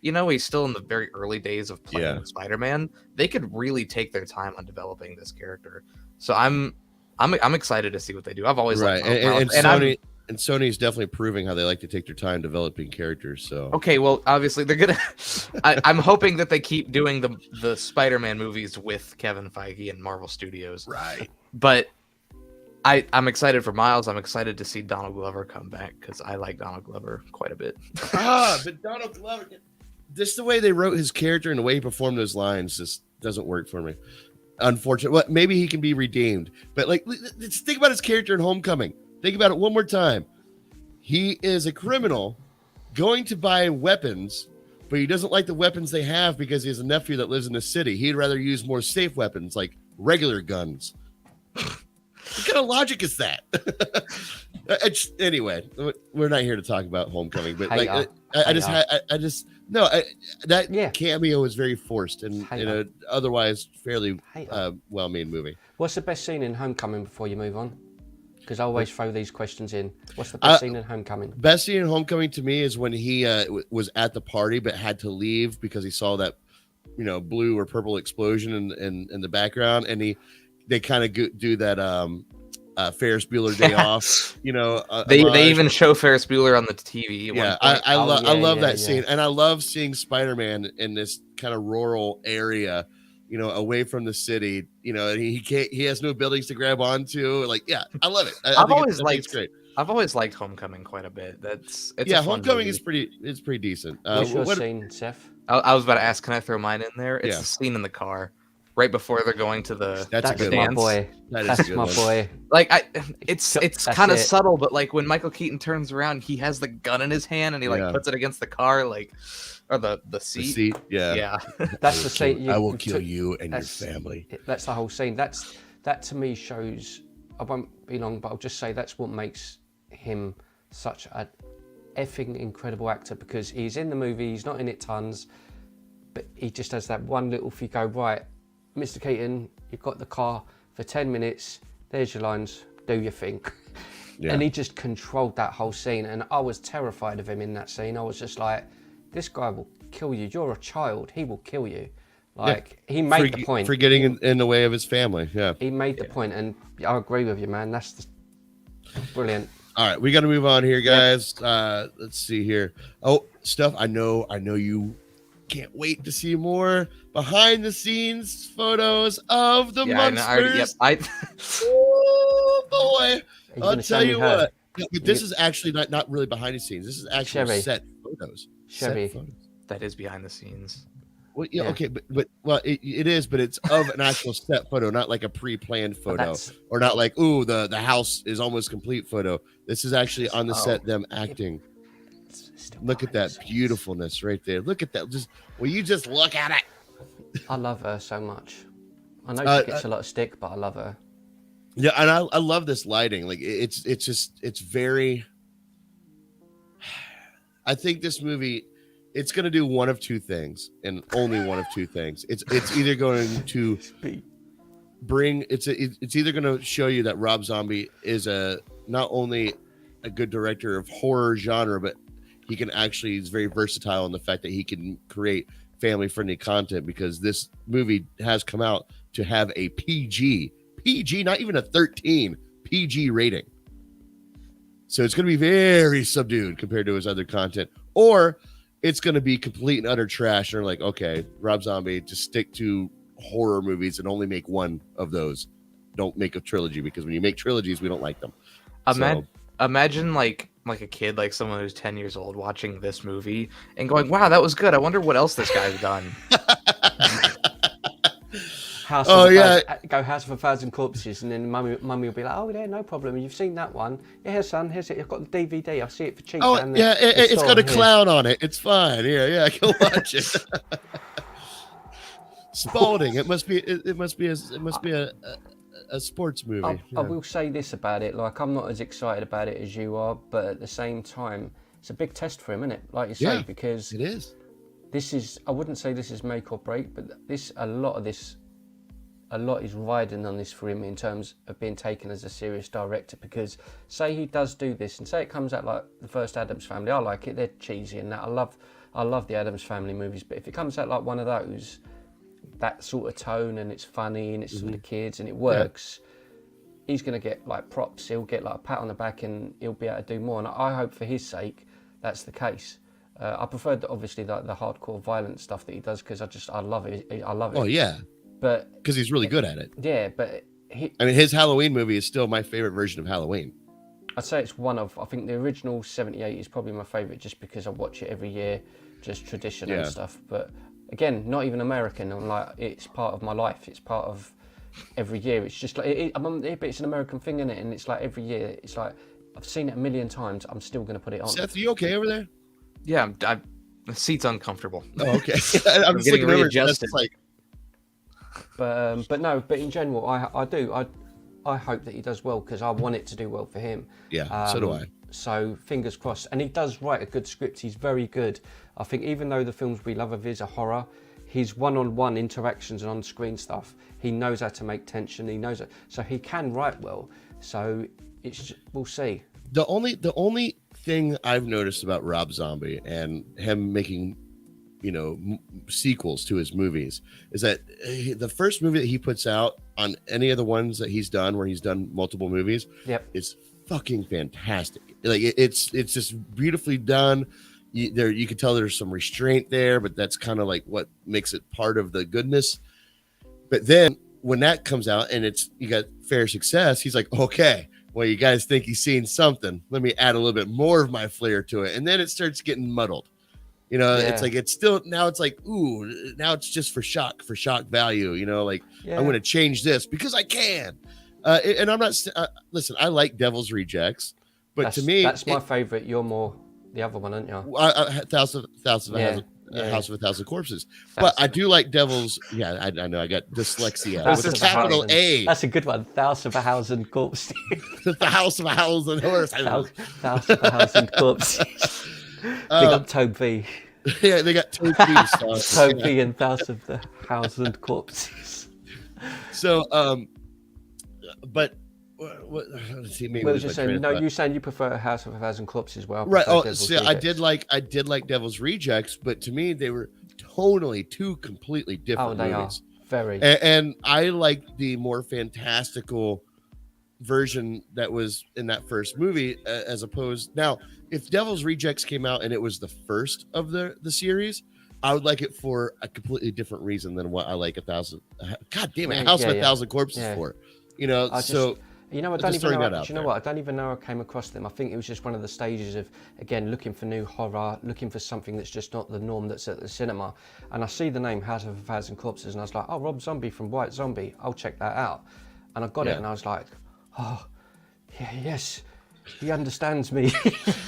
You know, he's still in the very early days of playing with Spider-Man. They could really take their time on developing this character. So I'm excited to see what they do. I've always liked and Sony's definitely proving how they like to take their time developing characters. So okay, well, obviously they're gonna. I'm hoping that they keep doing the Spider-Man movies with Kevin Feige and Marvel Studios. Right. But I'm excited for Miles. I'm excited to see Donald Glover come back because I like Donald Glover quite a bit. But Donald Glover, just the way they wrote his character and the way he performed those lines just doesn't work for me. Unfortunately, well, maybe he can be redeemed, but like, just think about his character in Homecoming. Think about it one more time. He is a criminal going to buy weapons, but he doesn't like the weapons they have because he has a nephew that lives in the city. He'd rather use more safe weapons like regular guns. What kind of logic is that? Anyway, we're not here to talk about Homecoming, but like, that cameo is very forced in a otherwise fairly well-made movie. What's the best scene in Homecoming before you move on? Because I always throw these questions in. What's the best scene in Homecoming? Best scene in Homecoming to me is when he was at the party but had to leave because he saw that, blue or purple explosion in the background, and they kind of do that Ferris Bueller Day Off. They even show Ferris Bueller on the TV. Yeah, I love that scene, and I love seeing Spider-Man in this kind of rural area. Away from the city, and he has no buildings to grab onto. Like, yeah, I love it. I think it's great. I've always liked Homecoming quite a bit. It's Homecoming is pretty decent. What's your scene, Seth? I was about to ask, can I throw mine in there? It's the scene in the car right before they're going to the That's a good my one. boy. That's my boy. Like it's kind of subtle, but like when Michael Keaton turns around, he has the gun in his hand and he puts it against the car, or the seat. The seat, yeah. That's the scene. I will kill you and your family. That's the whole scene. That to me shows. I won't be long, but I'll just say that's what makes him such a effing incredible actor, because he's in the movie, he's not in it tons, but he just has that one little. If you go, right, Mr. Keaton, you've got the car for 10 minutes. There's your lines. Do your thing. Yeah. And he just controlled that whole scene, and I was terrified of him in that scene. I was just like, this guy will kill you. You're a child. He will kill you. He made the point. For getting in the way of his family. Yeah. He made the point, and I agree with you, man. That's brilliant. All right, we got to move on here, guys. Let's see here. Oh, Steph, I know you can't wait to see more behind the scenes photos of the Munsters. Oh boy, I'll tell you what. But this is actually not really behind the scenes. This is actually set photos. Chevy. That is behind the scenes. Well, yeah, okay, but it is, but it's of an actual set photo, not like a pre-planned photo, or not like, ooh, the house is almost complete photo. This is actually on the set, them acting. Look at that beautifulness right there. Look at that. Will you just look at it? I love her so much. I know she gets a lot of stick, but I love her. Yeah, and I love this lighting. Like it's very. I think this movie, it's going to do one of two things, and only one of two things. It's either going to bring it's either going to show you that Rob Zombie is not only a good director of horror genre, but he's very versatile in the fact that he can create family friendly content, because this movie has come out to have a PG, not even a 13 PG rating. So it's going to be very subdued compared to his other content, or it's going to be complete and utter trash. And they're like, okay, Rob Zombie, just stick to horror movies and only make one of those. Don't make a trilogy, because when you make trilogies, we don't like them. Imagine like a kid, like someone who's 10 years old watching this movie and going, wow, that was good. I wonder what else this guy's done. House of a 1,000 Corpses, and then mummy will be like, oh yeah, no problem, you've seen that one. Yeah, son, here's it. I've got the DVD. I'll see it for cheap. Oh yeah, it's got a clown on it. It's fine. Yeah, I can watch it. Spalding. It must be. It must be a sports movie. I will say this about it. Like, I'm not as excited about it as you are, but at the same time, it's a big test for him, isn't it? Like you say, because it is. This is. I wouldn't say this is make or break, but a lot is riding on this for him in terms of being taken as a serious director. Because say he does do this, and say it comes out like the first Addams Family, I like it. They're cheesy and that. I love the Addams Family movies, but if it comes out like one of those, that sort of tone, and it's funny and it's for the kids and it works, he's gonna get like props. He'll get like a pat on the back and he'll be able to do more. And I hope for his sake that's the case. I prefer obviously the hardcore violent stuff that he does because I love it. I love it. Oh yeah. But because he's really good at it. Yeah, but I mean, his Halloween movie is still my favorite version of Halloween. I'd say it's one of. I think the original '78 is probably my favorite, just because I watch it every year, just tradition and stuff. But again, not even American. I'm like, it's part of my life. It's part of every year. It's just like but it's an American thing, isn't it? And it's like every year. It's like I've seen it a million times. I'm still going to put it on. Seth, are you okay over there? Yeah, the seat's uncomfortable. Oh, okay. I'm just getting looking readjusted. But in general, I hope that he does well because I want it to do well for him. Yeah, so do I. So fingers crossed. And he does write a good script. He's very good. I think even though the films we love of his are horror, his one-on-one interactions and on-screen stuff, he knows how to make tension. He knows it, so he can write well. So we'll see. The only thing I've noticed about Rob Zombie and him making, sequels to his movies is that the first movie that he puts out on any of the ones that he's done, where he's done multiple movies, is fucking fantastic. Like it's just beautifully done. You can tell there's some restraint there, but that's kind of like what makes it part of the goodness. But then when that comes out and you got fair success, he's like, okay, well, you guys think he's seen something. Let me add a little bit more of my flair to it. And then it starts getting muddled. It's like, now it's like, ooh, now it's just for shock value. I'm going to change this because I can. And I'm not, listen, I like Devil's Rejects, but to me, that's my favorite. You're more the other one, aren't you? House of a Thousand Corpses. But I do like Devil's. Yeah, I know. I got dyslexia. With a capital A. That's a good one. House of a Thousand Corpses. The House of a Thousand Horses. House of a Thousand Corpses. Big up Tobe V. Yeah, they got Tobe V. Tobe V and House of the Thousand Corpses. So, but what let's see, maybe what was you saying? No, you saying you prefer House of a Thousand Corpses? Well, right. Oh, see, I did like Devil's Rejects, but to me they were totally two completely different movies. Are very. And I liked the more fantastical version that was in that first movie, as opposed. Now, if Devil's Rejects came out and it was the first of the series, I would like it for a completely different reason than what I like House of a Thousand Corpses for. I don't even know. Do you know what? I don't even know I came across them. I think it was just one of the stages of, again, looking for new horror, looking for something that's just not the norm that's at the cinema. And I see the name House of a Thousand Corpses, and I was like, oh, Rob Zombie from White Zombie. I'll check that out. And I got it, and I was like, oh, yeah, yes, he understands me.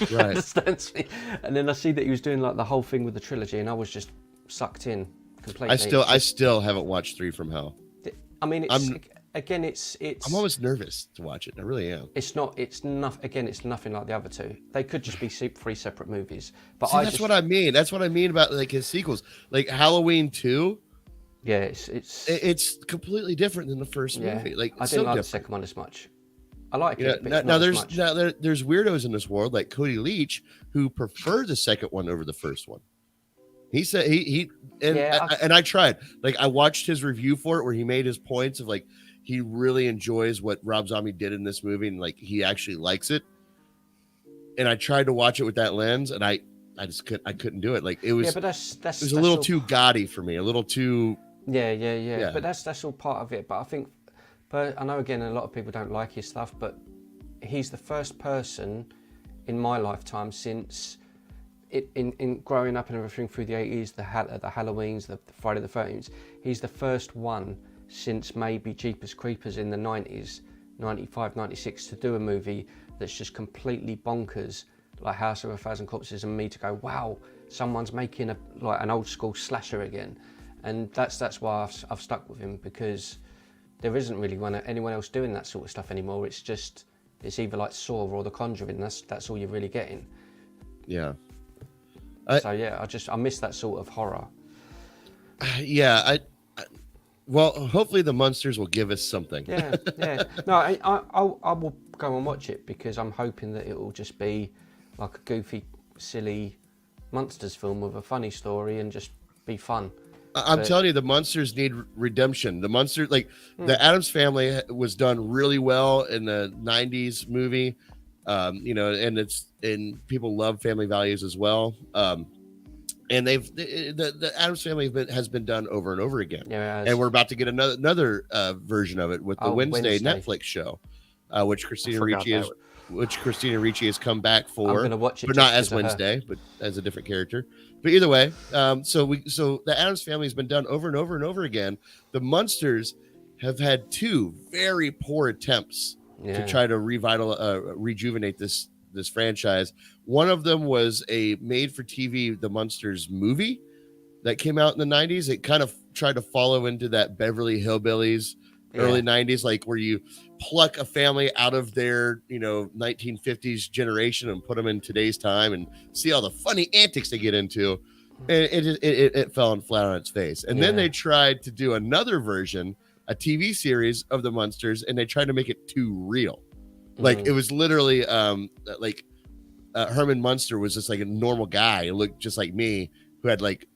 He understands me. And then I see that he was doing like the whole thing with the trilogy, and I was just sucked in completely. I still haven't watched 3 from Hell. I mean, it's I'm almost nervous to watch it. I really am. It's nothing like the other two. They could just be 3 separate movies. But that's what I mean. That's what I mean about like his sequels, like Halloween 2. Yeah, it's completely different than the first movie. Like I didn't like the second one as much. I like it. But there's weirdos in this world like Cody Leach who prefer the second one over the first one. He said and I tried. Like I watched his review for it where he made his points of like he really enjoys what Rob Zombie did in this movie and like he actually likes it. And I tried to watch it with that lens and I couldn't do it. Like it was. Yeah, but it was a little too gaudy for me. A little too. Yeah. But that's all part of it. But I think, I know again a lot of people don't like his stuff, but he's the first person in my lifetime since in growing up and everything through the 80s, the Halloweens, the Friday the 13th. He's the first one since maybe Jeepers Creepers in the 90s, 95, 96, to do a movie that's just completely bonkers, like House of a Thousand Corpses, and me to go, wow, someone's making an old school slasher again. and that's why I've stuck with him, because there isn't really anyone else doing that sort of stuff anymore. It's either like Saw or The Conjuring. That's all you're really getting. Yeah. So yeah, I miss that sort of horror. Yeah, well, hopefully the Munsters will give us something. Yeah. No, I will go and watch it, because I'm hoping that it will just be like a goofy, silly Munsters film with a funny story and just be fun. I'm telling you, the Munsters need redemption. The Munsters, the Addams Family was done really well in the 90s movie, and people love family values as well. And the Addams Family has been done over and over again. Yeah, and we're about to get another version of it with the Wednesday Netflix show, which Christina Ricci has come back for. I'm gonna watch it, but not as Wednesday, but as a different character. But either way, so the Addams Family has been done over and over and over again. The Munsters have had 2 very poor attempts to try to rejuvenate this franchise. One of them was a made-for-TV The Munsters movie that came out in the 90s. It kind of tried to follow into that Beverly Hillbillies early 90s, like where you pluck a family out of their 1950s generation and put them in today's time and see all the funny antics they get into. And it fell flat on its face. And then they tried to do another version, a TV series of the Munsters, and they tried to make it too real. Like it was literally Herman Munster was just like a normal guy. It looked just like me, who had like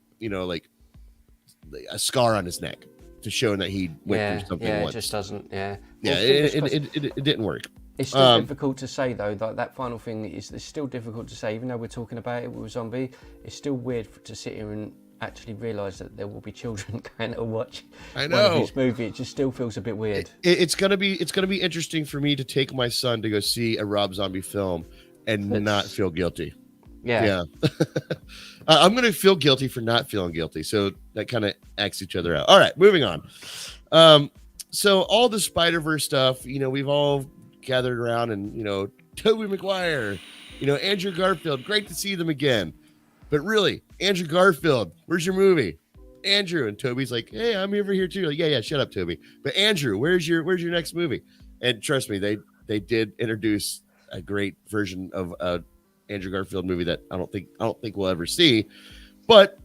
a scar on his neck to show that he went through something once. It just doesn't. It didn't work. It's still difficult to say though. That final thing it's still difficult to say, even though we're talking about it with a zombie. It's still weird to sit here and actually realise that there will be children going to watch one of his movie. It just still feels a bit weird. It's gonna be interesting for me to take my son to go see a Rob Zombie film and not feel guilty. Yeah. I'm gonna feel guilty for not feeling guilty, so that kind of acts each other out. All right, moving on. So all the Spider-Verse stuff, we've all gathered around, and Tobey Maguire, Andrew Garfield, great to see them again. But really, Andrew Garfield, where's your movie? Andrew, and Toby's like, hey, I'm over here too. Like, yeah, shut up, Toby. But Andrew, where's your next movie? And trust me, they did introduce a great version of Andrew Garfield movie that I don't think we'll ever see. But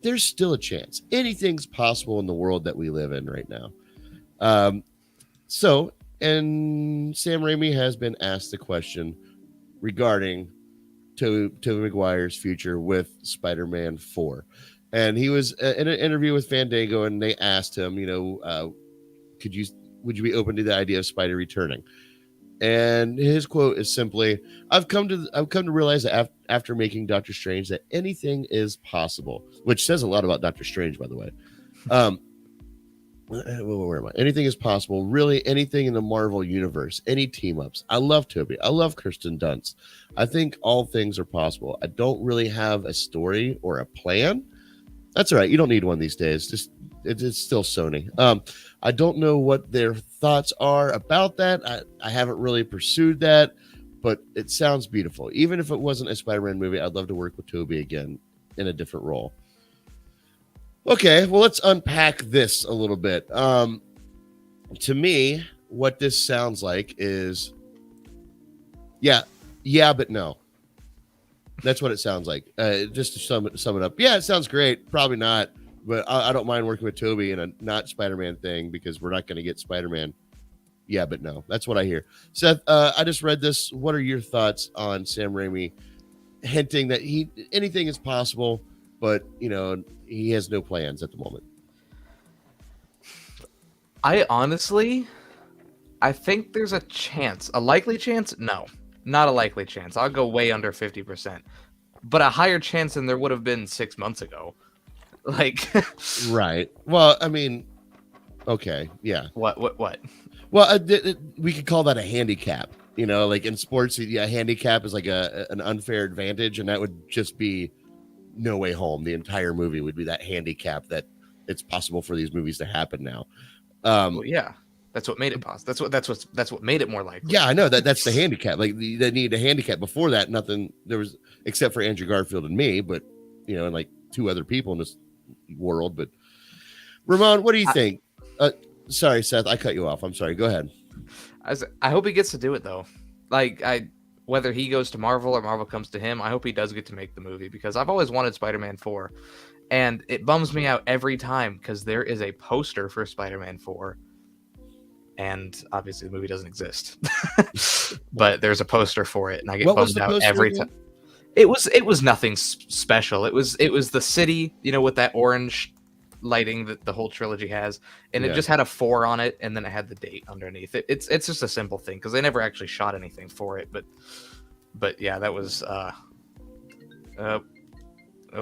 there's still a chance. Anything's possible in the world that we live in right now. And Sam Raimi has been asked the question regarding Tobey Maguire's future with Spider-Man 4. And he was in an interview with Fandango, and they asked him, would you be open to the idea of Spider returning? And his quote is simply, I've come to realize that after making Doctor Strange that anything is possible, which says a lot about Doctor Strange, by the way. Where am I? Anything is possible. Really, anything in the Marvel universe, any team ups. I love Toby. I love Kirsten Dunst. I think all things are possible. I don't really have a story or a plan. That's all right. You don't need one these days. It's still Sony. I don't know what their thoughts are about that. I haven't really pursued that, but it sounds beautiful. Even if it wasn't a Spider-Man movie, I'd love to work with Toby again in a different role. Okay, well, let's unpack this a little bit. To me, what this sounds like is, yeah, but no. That's what it sounds like. Just to sum it up. Yeah, it sounds great. Probably not, but I don't mind working with Toby in a not Spider-Man thing because we're not going to get Spider-Man. Yeah, but no. That's what I hear. Seth, I just read this. What are your thoughts on Sam Raimi hinting that anything is possible, but he has no plans at the moment? I think there's a chance. A likely chance? No, not a likely chance. I'll go way under 50%. But a higher chance than there would have been 6 months ago. Right. Well, I mean, okay, yeah. What? Well, we could call that a handicap. Like in sports, a handicap is like an unfair advantage, and that would just be No Way Home. The entire movie would be that handicap that it's possible for these movies to happen now. Well, yeah, that's what made it possible. That's what made it more likely. Yeah, I know that's the handicap. Like they needed a handicap. Before that, nothing there was except for Andrew Garfield and me, but and like 2 other people in this world. But Ramon, what do you think? Sorry, Seth, I cut you off. I'm sorry. Go ahead. I hope he gets to do it though. Like whether he goes to Marvel or Marvel comes to him, I hope he does get to make the movie because I've always wanted Spider-Man 4, and it bums me out every time because there is a poster for Spider-Man 4, and obviously the movie doesn't exist, but there's a poster for it, and I get bummed out every time. It was nothing special. It was the city, with that orange lighting that the whole trilogy has, and it just had a 4 on it, and then it had the date underneath it. It's just a simple thing because they never actually shot anything for it, but yeah, that was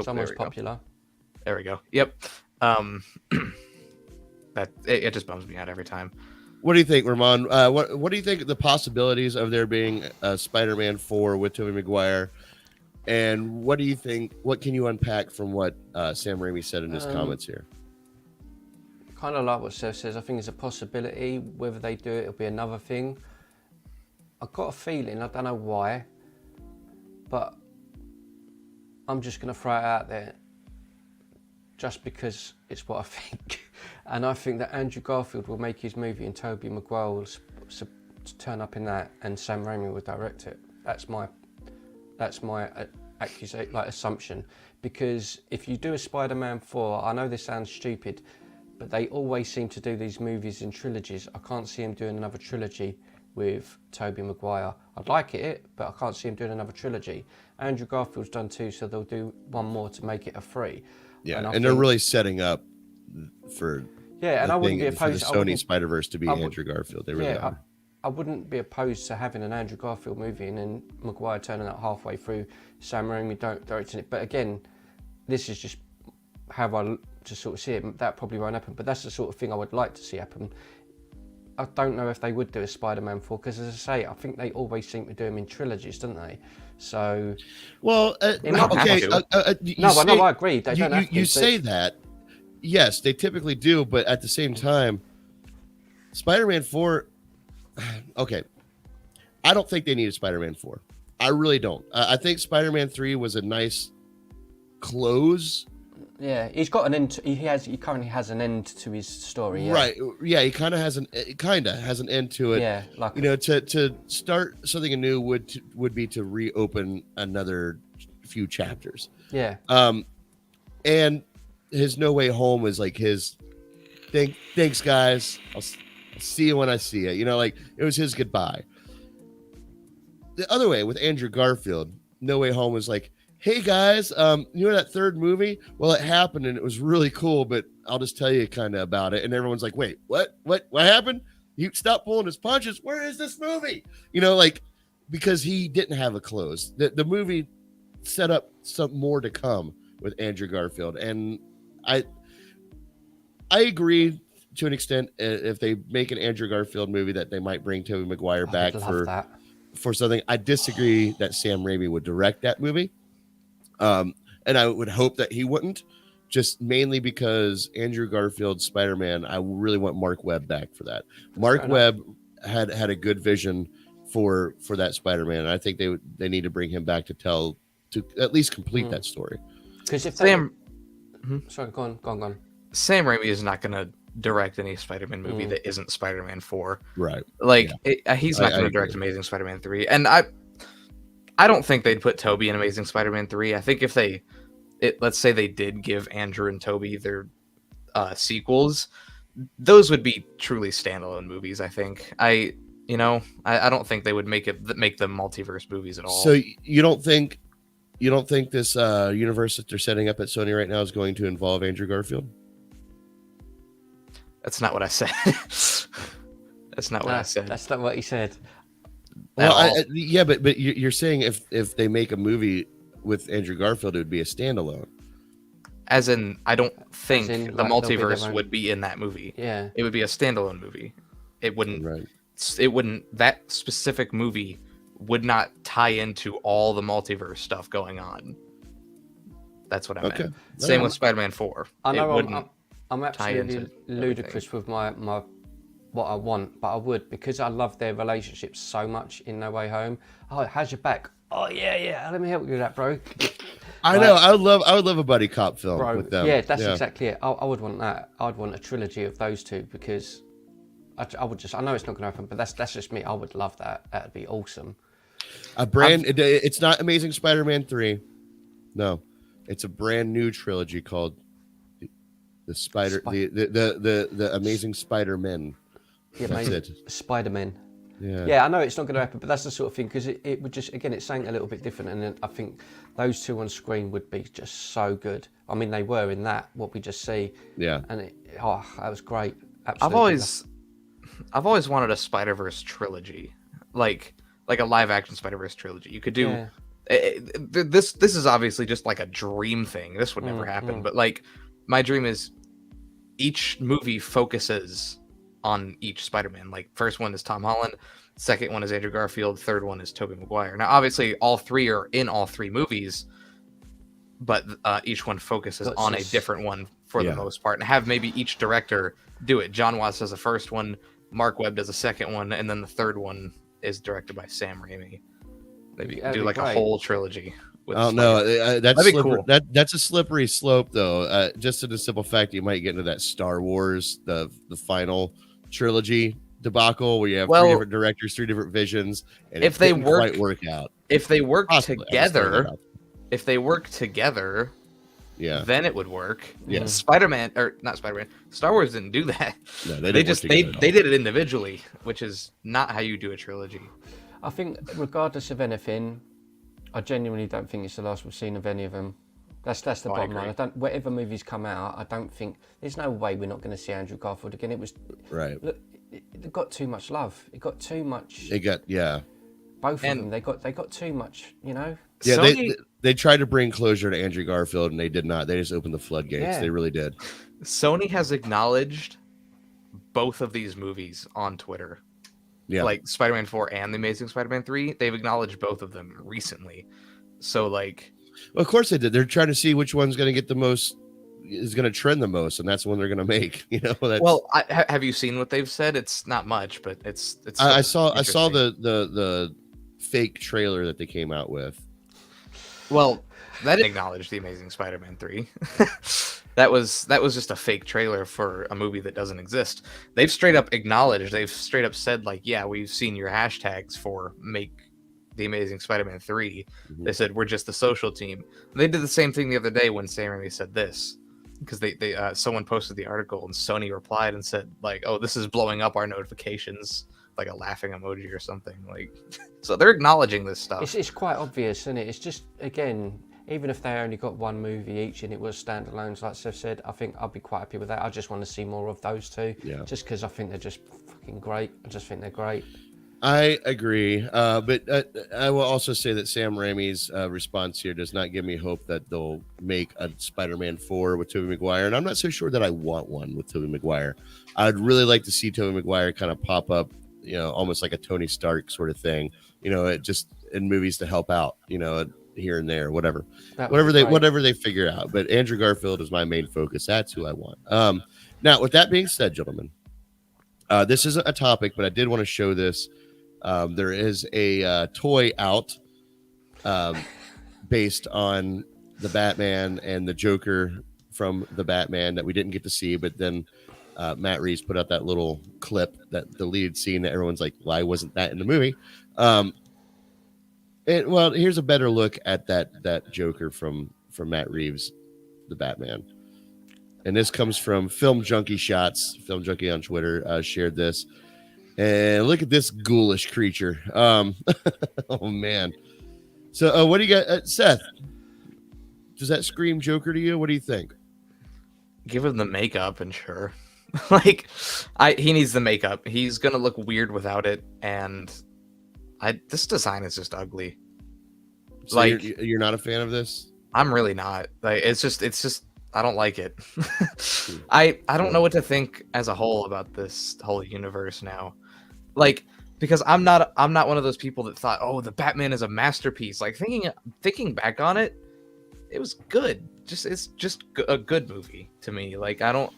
someone's popular. There we go. Yep. That it just bums me out every time. What do you think, Ramon? What do you think the possibilities of there being a Spider-Man 4 with Tobey Maguire? And what do you think? What can you unpack from what Sam Raimi said in his comments here? Kind of like what Seth says. I think it's a possibility. Whether they do it, it'll be another thing. I've got a feeling. I don't know why, but I'm just going to throw it out there, just because it's what I think. And I think that Andrew Garfield will make his movie and Tobey Maguire will turn up in that, and Sam Raimi will direct it. That's my assumption, because if you do a Spider-Man 4, I know this sounds stupid, but they always seem to do these movies in trilogies. I can't see him doing another trilogy with Tobey Maguire. I'd like it, but I can't see him doing another trilogy. Andrew Garfield's done 2, so they'll do one more to make it a 3. Yeah, and they're really setting up for and I wouldn't be opposed for the Sony Spider-Verse to be Andrew Garfield. They really are. I wouldn't be opposed to having an Andrew Garfield movie and then Maguire turning up halfway through, Sam Raimi directing it. But again, this is just how I just sort of see it. That probably won't happen, but that's the sort of thing I would like to see happen. I don't know if they would do a Spider-Man 4, because as I say, I think they always seem to do them in trilogies, don't they? So, well, okay. I agree. They don't have to, you say that. Yes, they typically do, but at the same time, Spider-Man 4. Okay, I don't think they need a Spider-Man 4. I really don't. I think Spider-Man 3 was a nice close. Yeah, he's got an end. He currently has an end to his story. Yeah. Right. Yeah, he kind of has an end to it. Yeah, like to start something anew would be to reopen another few chapters. Yeah. And his No Way Home is like his thanks guys. I'll see you when I see you. It was his goodbye. The other way with Andrew Garfield, No Way Home was like, hey guys, that third movie? Well, it happened and it was really cool, but I'll just tell you kind of about it. And everyone's like, wait, what happened? You stop pulling his punches. Where is this movie? Because he didn't have a close. The movie set up some more to come with Andrew Garfield. And I agree to an extent, if they make an Andrew Garfield movie, that they might bring Tobey Maguire back for something. I disagree that Sam Raimi would direct that movie. And I would hope that he wouldn't, just mainly because Andrew Garfield's Spider-Man, I really want Mark Webb back for that. Mark Webb had a good vision for that Spider-Man, and I think they need to bring him back to at least complete that story. Because if sorry, go on. Sam Raimi is not going to direct any Spider-Man movie that isn't Spider-Man 4. Right. He's not going to direct Amazing Spider-Man 3. And I don't think they'd put Tobey in Amazing Spider-Man 3. I think if let's say they did give Andrew and Tobey their sequels, those would be truly standalone movies, I think. I don't think they would make them multiverse movies at all. So you don't think this universe that they're setting up at Sony right now is going to involve Andrew Garfield? That's not what I said. That's not what I said. That's not what he said. Well, but you're saying if they make a movie with Andrew Garfield, it would be a standalone. As in, I don't think the multiverse would be in that movie. Yeah, it would be a standalone movie. It wouldn't. Right. It wouldn't. That specific movie would not tie into all the multiverse stuff going on. That's what I meant. Same with Spider-Man 4. I know I'm absolutely ludicrous with my what I want, but I would, because I love their relationship so much in No Way Home. Oh, how's your back? Oh yeah, let me help you with that, bro. I know. I would love a buddy cop film Bro, with them. yeah, that's exactly it. I would want that. I'd want a trilogy of those two because I would just. I know it's not going to happen, but that's just me. I would love that. That'd be awesome. It's not Amazing Spider-Man 3. No, it's a brand new trilogy called the Amazing Spider-Men. Yeah, That's mate, it. Spider-Man. Yeah. Yeah, I know it's not going to happen, but that's the sort of thing because it would just again it's something a little bit different, and then I think those two on screen would be just so good. I mean, they were in that what we just see. Yeah. And that was great. Absolutely. I've always wanted a Spider-Verse trilogy, like a live-action Spider-Verse trilogy. You could do. Yeah. This is obviously just like a dream thing. This would never happen, but like my dream is each movie focuses on each Spider-Man. Like first one is Tom Holland, second one is Andrew Garfield, third one is Tobey Maguire. Now obviously all three are in all three movies, but each one focuses on a different one for the most part, and have maybe each director do it. John Watts does the first one, Mark Webb does the second one, and then the third one is directed by Sam Raimi. Maybe do like a whole trilogy. Oh no, that's That'd be cool. That's a slippery slope, though. Just to the simple fact you might get into that Star Wars, the final trilogy debacle, where you have three different directors, three different visions, and if they quite work out, if they work together, yeah, then it would work. Yeah, Spider-Man or not Spider-Man, Star Wars didn't do that. No, they did it individually, which is not how you do a trilogy. I think regardless of anything, I genuinely don't think it's the last we've seen of any of them. That's the bottom line. Whatever movies come out, I don't think there's no way we're not going to see Andrew Garfield again. It was right. Look, it got too much love. It got too much. Both of them. They got too much. You know. Yeah, Sony, they tried to bring closure to Andrew Garfield, and they did not. They just opened the floodgates. Yeah. They really did. Sony has acknowledged both of these movies on Twitter. Yeah, like Spider-Man 4 and The Amazing Spider-Man 3, they've acknowledged both of them recently. So, like, well, of course they did. They're trying to see which one's going to get the most, is going to trend the most, and that's the one they're going to make. You know. Well, have you seen what they've said? It's not much, but it's. I saw the fake trailer that they came out with. Well, that didn't acknowledge The Amazing Spider-Man 3. That was just a fake trailer for a movie that doesn't exist. They've straight up acknowledged. They've straight up said, like, yeah, we've seen your hashtags for make The Amazing Spider-Man 3. Mm-hmm. They said we're just the social team. They did the same thing the other day when Sam Raimi said this, because they someone posted the article and Sony replied and said, like, oh, this is blowing up our notifications, like a laughing emoji or something. Like, so they're acknowledging this stuff. It's quite obvious, isn't it? It's just, again, even if they only got one movie each and it was standalones, like Seth said, I think I'd be quite happy with that. I just want to see more of those two. Yeah. Just because I think they're just fucking great. I just think they're great. I agree. But I will also say that Sam Raimi's response here does not give me hope that they'll make a Spider-Man 4 with Tobey Maguire. And I'm not so sure that I want one with Tobey Maguire. I'd really like to see Tobey Maguire kind of pop up, you know, almost like a Tony Stark sort of thing, you know, it just in movies to help out, you know, here and there, whatever they figure out. But Andrew Garfield is my main focus. That's who I want. Now, with that being said, gentlemen, this isn't a topic, but I did want to show this. There is a toy out based on the Batman and the Joker from the Batman that we didn't get to see, but then Matt Reeves put out that little clip, that deleted scene that everyone's like, why wasn't that in the movie? Well, here's a better look at that Joker from Matt Reeves, the Batman. And this comes from Film Junkie Shots. Film Junkie on Twitter shared this. And look at this ghoulish creature. Oh, man. So what do you got? Seth, does that scream Joker to you? What do you think? Give him the makeup and sure. Like, he needs the makeup. He's going to look weird without it. And this design is just ugly. So like, you're not a fan of this? I'm really not. Like, it's just I don't like it. I don't know what to think as a whole about this whole universe now. Like, because I'm not one of those people that thought, oh, the Batman is a masterpiece. Like, thinking back on it, it was good. It's just a good movie to me. Like, I don't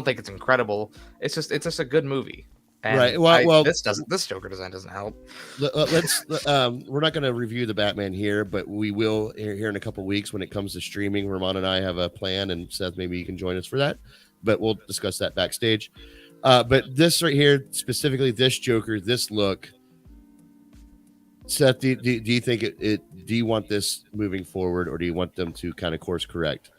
think it's incredible. It's just a good movie. And Right. Well, this Joker design doesn't help. let's we're not going to review the Batman here, but we will here in a couple weeks when it comes to streaming. Ramon and I have a plan, and Seth, maybe you can join us for that, but we'll discuss that backstage. But this right here, specifically this Joker, this look, Seth, do you think do you want this moving forward, or do you want them to kind of course correct?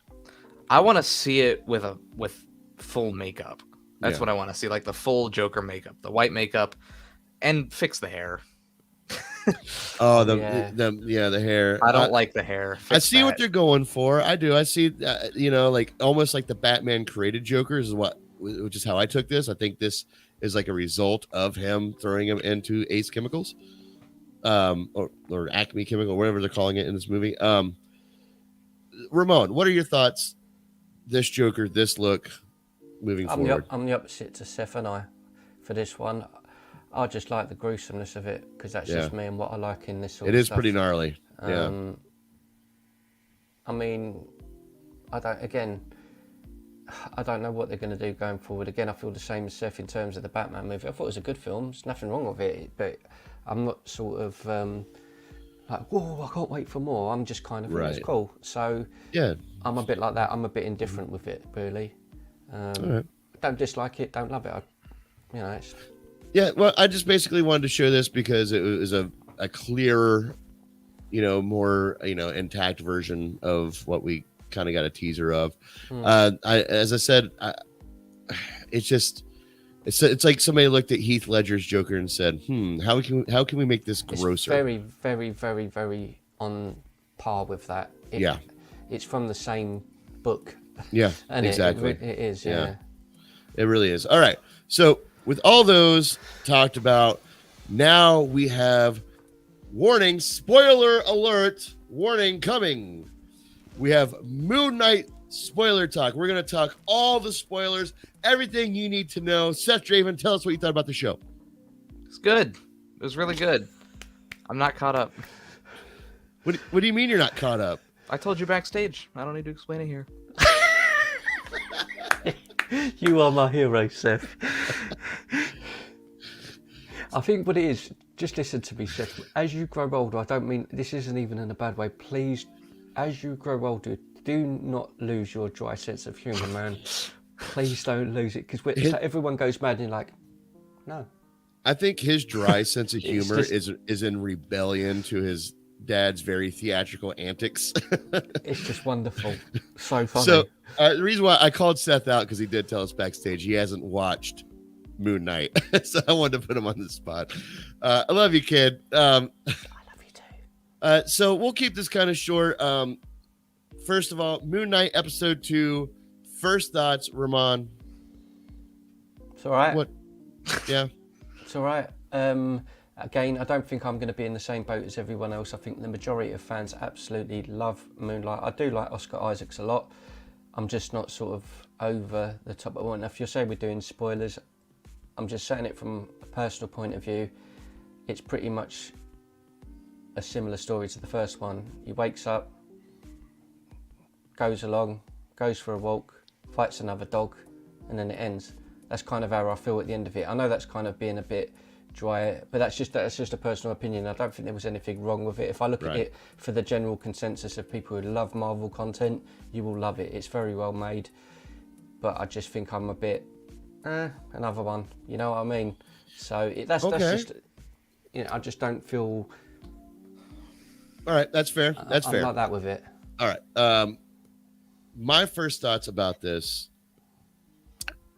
I want to see it with full makeup. That's Yeah. what I want to see, like the full Joker makeup, the white makeup, and fix the hair. Oh, the hair. I don't like the hair. I see what they're going for. I do. I see, like almost like the Batman created Jokers which is how I took this. I think this is like a result of him throwing him into Ace Chemicals, or Acme Chemical, whatever they're calling it in this movie. Ramon, what are your thoughts? This Joker, this look, moving forward. I'm the opposite to Seth and I for this one. I just like the gruesomeness of it because that's just me and what I like in this sort of stuff. It is pretty gnarly. I mean, I don't know what they're going to do going forward. Again, I feel the same as Seth in terms of the Batman movie. I thought it was a good film. There's nothing wrong with it, but I'm not sort of like, whoa, I can't wait for more. I'm just kind of, it's cool. So yeah, I'm a bit like that. I'm a bit indifferent with it, really. All right. Don't dislike it, don't love it. It's... Yeah, well, I just basically wanted to show this because it was a clearer, more, intact version of what we kind of got a teaser of. As I said, it's like somebody looked at Heath Ledger's Joker and said, how can we make this grosser? It's very, very, very, very on par with that. It's from the same book. Yeah, and exactly. It is, yeah. It really is. All right. So with all those talked about, now we have warning, spoiler alert, warning coming. We have Moon Knight spoiler talk. We're going to talk all the spoilers, everything you need to know. Seth Draven, tell us what you thought about the show. It's good. It was really good. I'm not caught up. What do you mean you're not caught up? I told you backstage. I don't need to explain it here. You are my hero, Seth. I think what it is, just listen to me, Seth. As you grow older, I don't mean, this isn't even in a bad way, please, as you grow older, do not lose your dry sense of humour, man. Please don't lose it, because it's like everyone goes mad and you're like, no. I think his dry sense of humor is in rebellion to his dad's very theatrical antics. It's just wonderful. So funny. So the reason why I called Seth out, because he did tell us backstage he hasn't watched Moon Knight. So I wanted to put him on the spot. I love you, kid. I love you too. So we'll keep this kind of short. First of all, Moon Knight episode 2. First thoughts, Ramon. It's all right. What? Yeah. It's all right. Again, I don't think I'm going to be in the same boat as everyone else. I think the majority of fans absolutely love Moonlight. I do like Oscar Isaacs a lot. I'm just not sort of over the top. Now, if you're saying we're doing spoilers, I'm just saying it from a personal point of view. It's pretty much a similar story to the first one. He wakes up, goes along, goes for a walk, fights another dog, and then it ends. That's kind of how I feel at the end of it. I know that's kind of being a bit dry, but that's just a personal opinion. I don't think there was anything wrong with it. If I look at it for the general consensus of people who love Marvel content, you will love it. It's very well made, but I just think I'm a bit another one. You know what I mean? So that's just, I just don't feel. All right, that's fair. That's fair. I'm like that with it. All right. My first thoughts about this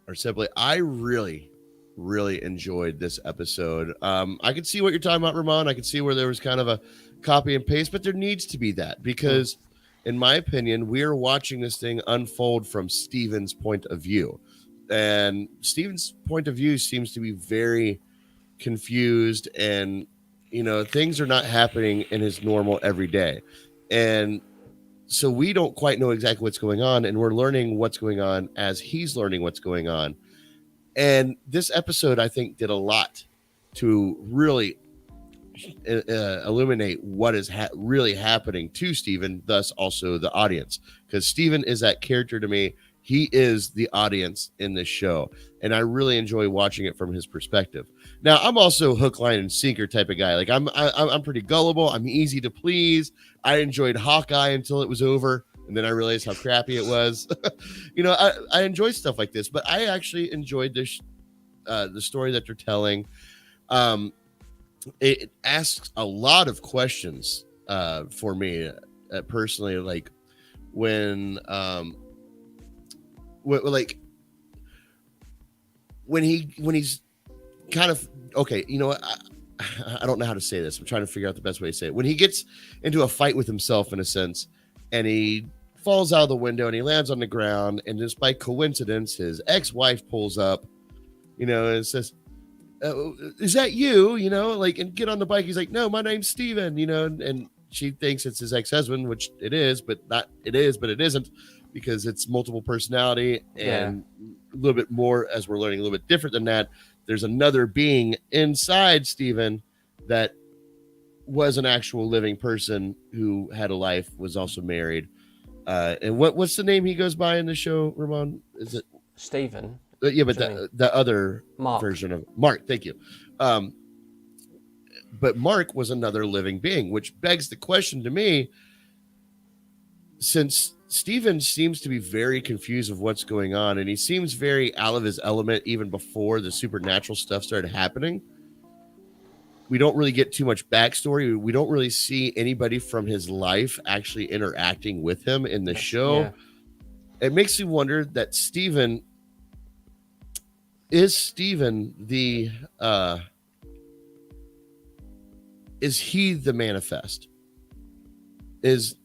are simply, I really enjoyed this episode. I can see what you're talking about, Ramon. I can see where there was kind of a copy and paste, but there needs to be that because, in my opinion, we are watching this thing unfold from Steven's point of view. And Steven's point of view seems to be very confused and, things are not happening in his normal everyday. And so we don't quite know exactly what's going on, and we're learning what's going on as he's learning what's going on. And this episode, I think, did a lot to really illuminate what is really happening to Steven, thus also the audience. Because Steven is that character to me he is the audience in this show, and I really enjoy watching it from his perspective. Now, I'm also hook, line, and sinker type of guy. Like I'm pretty gullible. I'm easy to please. I enjoyed Hawkeye until it was over, and then I realized how crappy it was. I enjoy stuff like this, but I actually enjoyed this the story that they're telling. It asks a lot of questions for me personally, like when he's kind of okay, I don't know how to say this. I'm trying to figure out the best way to say it. When he gets into a fight with himself in a sense, and he falls out of the window and he lands on the ground, and just by coincidence, his ex-wife pulls up, and says, is that you? And get on the bike. He's like, no, my name's Steven, and she thinks it's his ex-husband, which it is, but it isn't, because it's multiple personality and a little bit more, as we're learning, a little bit different than that. There's another being inside Steven that was an actual living person who had a life, was also married. And what's the name he goes by in the show, Ramon? Is it Steven? Yeah, but the other Mark. version of Mark. Thank you. But Mark was another living being, which begs the question to me, since Steven seems to be very confused of what's going on, and he seems very out of his element even before the supernatural stuff started happening. We don't really get too much backstory. We don't really see anybody from his life actually interacting with him in the show. Yeah. It makes me wonder that Steven is he the manifest? Does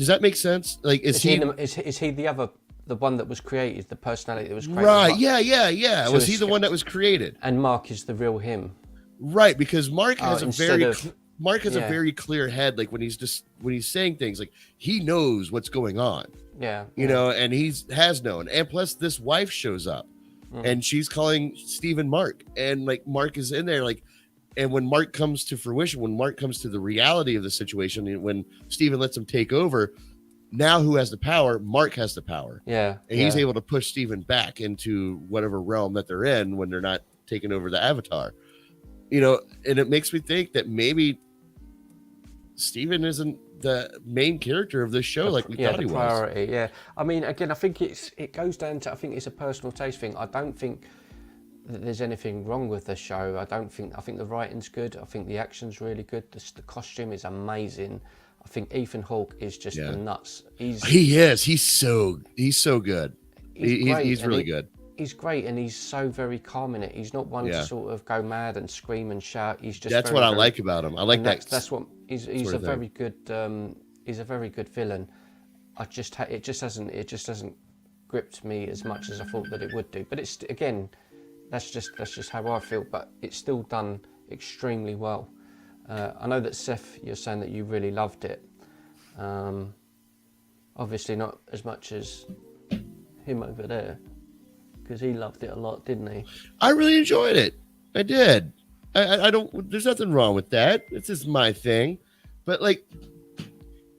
that make sense? Like, is he the one that was created, the personality that was created? Right. Yeah. So was he the one that was created? And Mark is the real him. Right, because Mark has a a very clear head. Like when he's saying things, like he knows what's going on. Yeah. And has known. And plus, this wife shows up, and she's calling Steven Mark, and like Mark is in there, like. And when Mark comes to fruition, when Mark comes to the reality of the situation, when Steven lets him take over, now who has the power? Mark has the power. Yeah. And he's able to push Steven back into whatever realm that they're in when they're not taking over the Avatar. And it makes me think that maybe Steven isn't the main character of this show like we thought he was. Priority, yeah. I mean, again, I think it goes down to, I think it's a personal taste thing. I don't think that there's anything wrong with the show. I think the writing's good. I think the action's really good. The costume is amazing. I think Ethan Hawke is just the nuts. He is. He's so good. He's really good. He's great, and he's so very calm in it. He's not one to sort of go mad and scream and shout. He's just that's what I like about him. I like that. That's what he's a very good. He's a very good villain. It just hasn't gripped me as much as I thought that it would do. But it's again. That's just how I feel, but it's still done extremely well. I know that Seth, you're saying that you really loved it. Obviously not as much as him over there, because he loved it a lot, didn't he? I really enjoyed it. I did. I don't. There's nothing wrong with that. It's just my thing. But like,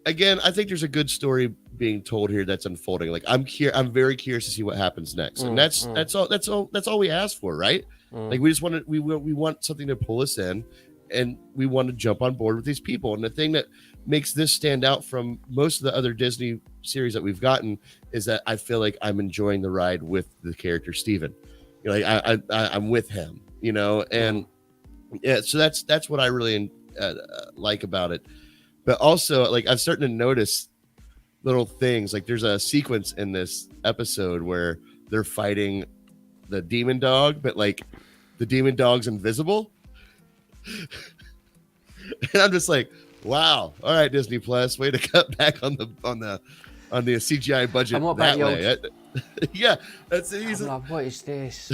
again, I think there's a good story being told here that's unfolding. Like I'm very curious to see what happens next, and that's all we ask for, right? Like we just we want something to pull us in, and we want to jump on board with these people. And the thing that makes this stand out from most of the other Disney series that we've gotten is that I feel like I'm enjoying the ride with the character Steven. I'm with him, and so that's what I really like about it. But also, like, I'm starting to notice little things. Like, there's a sequence in this episode where they're fighting the demon dog, but like the demon dog's invisible. And I'm just like, wow, all right, Disney Plus, way to cut back on the CGI budget. And what that about way. Yeah, that's I'm like, what is this?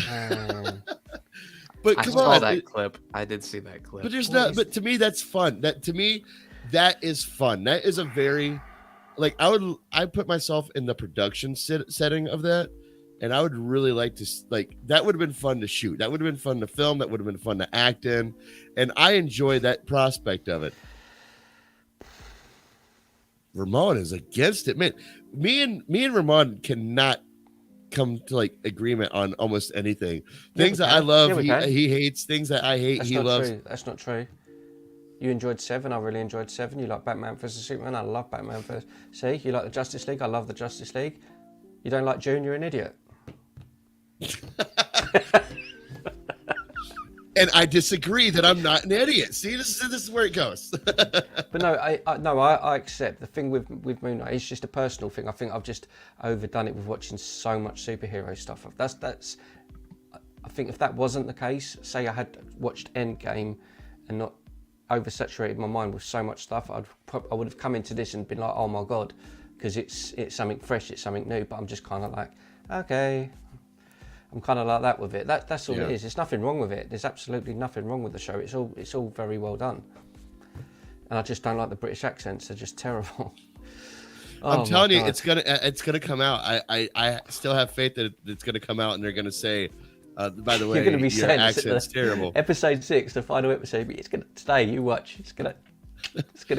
But I come saw on, that clip. I did see that clip. But there's not. But to me, that's fun. That is fun. That is a very, like, I put myself in the production setting of that, and I would really like to, like, that would have been fun to shoot. That would have been fun to film. That would have been fun to act in, and I enjoy that prospect of it. Ramon is against it, man. Me and Ramon cannot come to like agreement on almost anything. Yeah, Things we that I can. love, Yeah, we can. he hates. Things that I hate, That's he not loves. true. That's not true. You enjoyed Seven. I really enjoyed Seven. You like Batman vs Superman. I love Batman vs. See, you like the Justice League. I love the Justice League. You don't like June. You're an idiot. And I disagree that I'm not an idiot. See, this is where it goes. But no, I accept the thing with Moon Knight. It's just a personal thing. I think I've just overdone it with watching so much superhero stuff. That's. I think if that wasn't the case, say I had watched Endgame and not oversaturated my mind with so much stuff, I would have come into this and been like, oh my god, because it's something fresh, it's something new. But I'm just kind of like, okay. I'm kind of like that with it. That's all it is. There's nothing wrong with it. There's absolutely nothing wrong with the show. It's all very well done. And I just don't like the British accents. They're just terrible. I'm telling you, it's gonna come out. I still have faith that it's gonna come out, and they're gonna say, by the way, You're gonna be your accent's terrible. Episode 6, the final episode. It's gonna today. You watch. It's gonna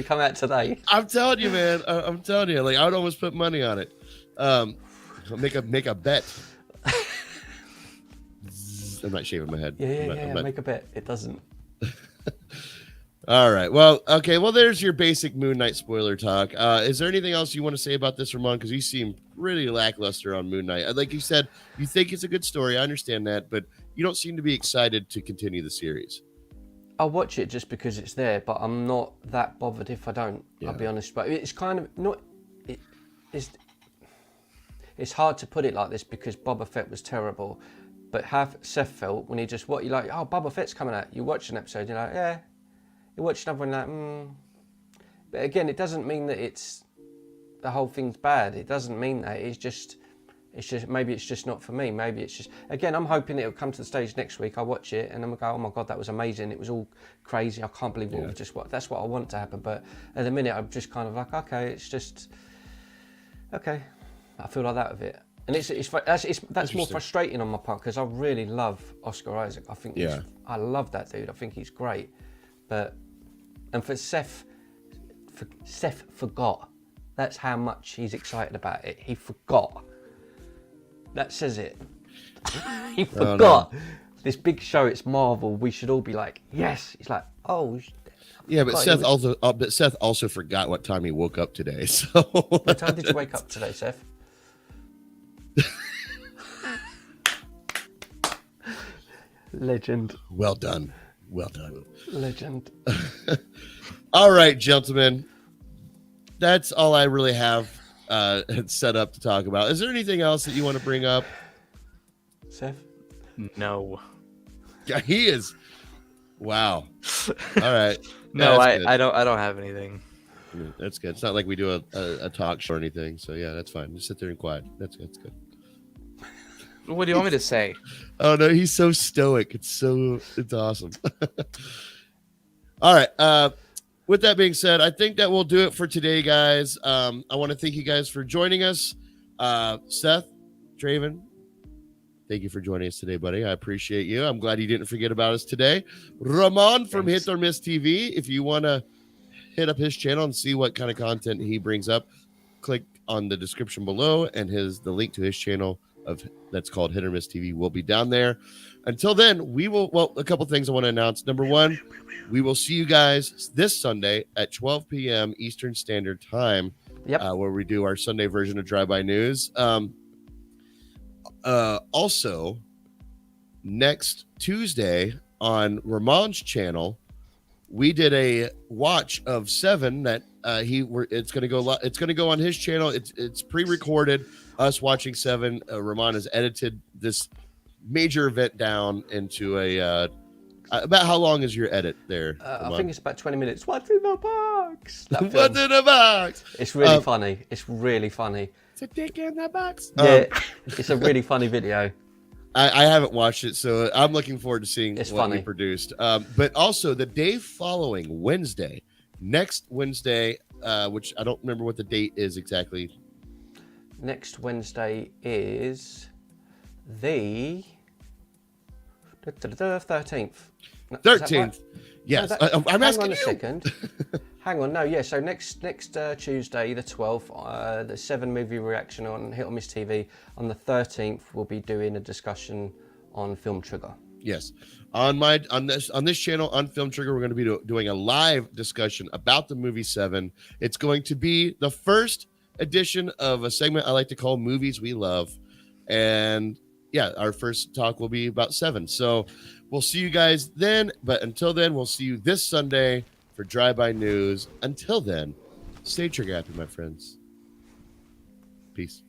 come out today. I'm telling you, man. I'm telling you. Like I would almost put money on it. Make a bet. I'm not shaving my head. Yeah. Make a bet. It doesn't. All right. Well, okay. Well, there's your basic Moon Knight spoiler talk. Is there anything else you want to say about this, Ramon? Because you seem really lackluster on Moon Knight. Like you said, you think it's a good story. I understand that, but you don't seem to be excited to continue the series. I'll watch it just because it's there, but I'm not that bothered if I don't. Yeah. I'll be honest. But it's kind of not. It's hard to put it like this because Boba Fett was terrible. But have Seth felt when he just what you like? Oh, Boba Fett's coming out. You watch an episode, you're like, yeah. You watch another one, like, But again, it doesn't mean that it's the whole thing's bad. It doesn't mean that. It's just maybe it's just not for me. Maybe it's just again. I'm hoping it'll come to the stage next week. I watch it and I'm gonna go, oh my god, that was amazing. It was all crazy. I can't believe what we just watched. That's what I want to happen. But at the minute, I'm just kind of like, okay, it's just okay. I feel like that with it. And that's more frustrating on my part because I really love Oscar Isaac. I think I love that dude. I think he's great. And for Seth forgot. That's how much he's excited about it. He forgot. That says it. He forgot. This big show. It's Marvel. We should all be like, yes. He's like, oh. Yeah, but Seth also forgot what time he woke up today. So what time did you wake up today, Seth? Legend. Well done. Legend. All right, gentlemen. That's all I really have set up to talk about. Is there anything else that you want to bring up? Seth? No. Yeah, he is. Wow. All right. No, I don't have anything. That's good. It's not like we do a talk show or anything. So yeah, that's fine. Just sit there and quiet. That's good. What do you want me to say? Oh no, he's so stoic. It's awesome. All right. With that being said, I think that we'll do it for today, guys. I want to thank you guys for joining us. Seth, Draven, thank you for joining us today, buddy. I appreciate you. I'm glad you didn't forget about us today. Ramon from Hit or Miss TV. If you want to hit up his channel and see what kind of content he brings up, click on the description below, and the link to his channel that's called Hit or Miss TV will be down there. Until then, we will. Well, a couple things I want to announce. Number one, we will see you guys this Sunday at 12 p.m. Eastern Standard Time, where we do our Sunday version of Drive By News. Also, next Tuesday on Ramon's channel, we did a watch of Seven that it's going to go on his channel. It's pre-recorded. Us watching Seven. Ramon has edited this major event down into a. About how long is your edit there? I think it's about 20 minutes. What's in the box? What's in the box? It's really funny. It's really funny. It's a dick in the box. Yeah, it's a really funny video. I haven't watched it, so I'm looking forward to seeing what we produced. But also the day following next Wednesday, which I don't remember what the date is exactly. Next Wednesday is the 13th. 13th. Yes. No, I'm asking a second. Hang on, no, yeah. So next Tuesday, the 12th, the 7 movie reaction on Hit or Miss TV. On the 13th, we'll be doing a discussion on Film Trigger. Yes, on this channel on Film Trigger, we're going to be doing a live discussion about the movie Seven. It's going to be the first edition of a segment I like to call Movies We Love, and yeah, our first talk will be about Seven. So we'll see you guys then. But until then, we'll see you this Sunday for Drive-By News. Until then, stay trigger happy, my friends. Peace.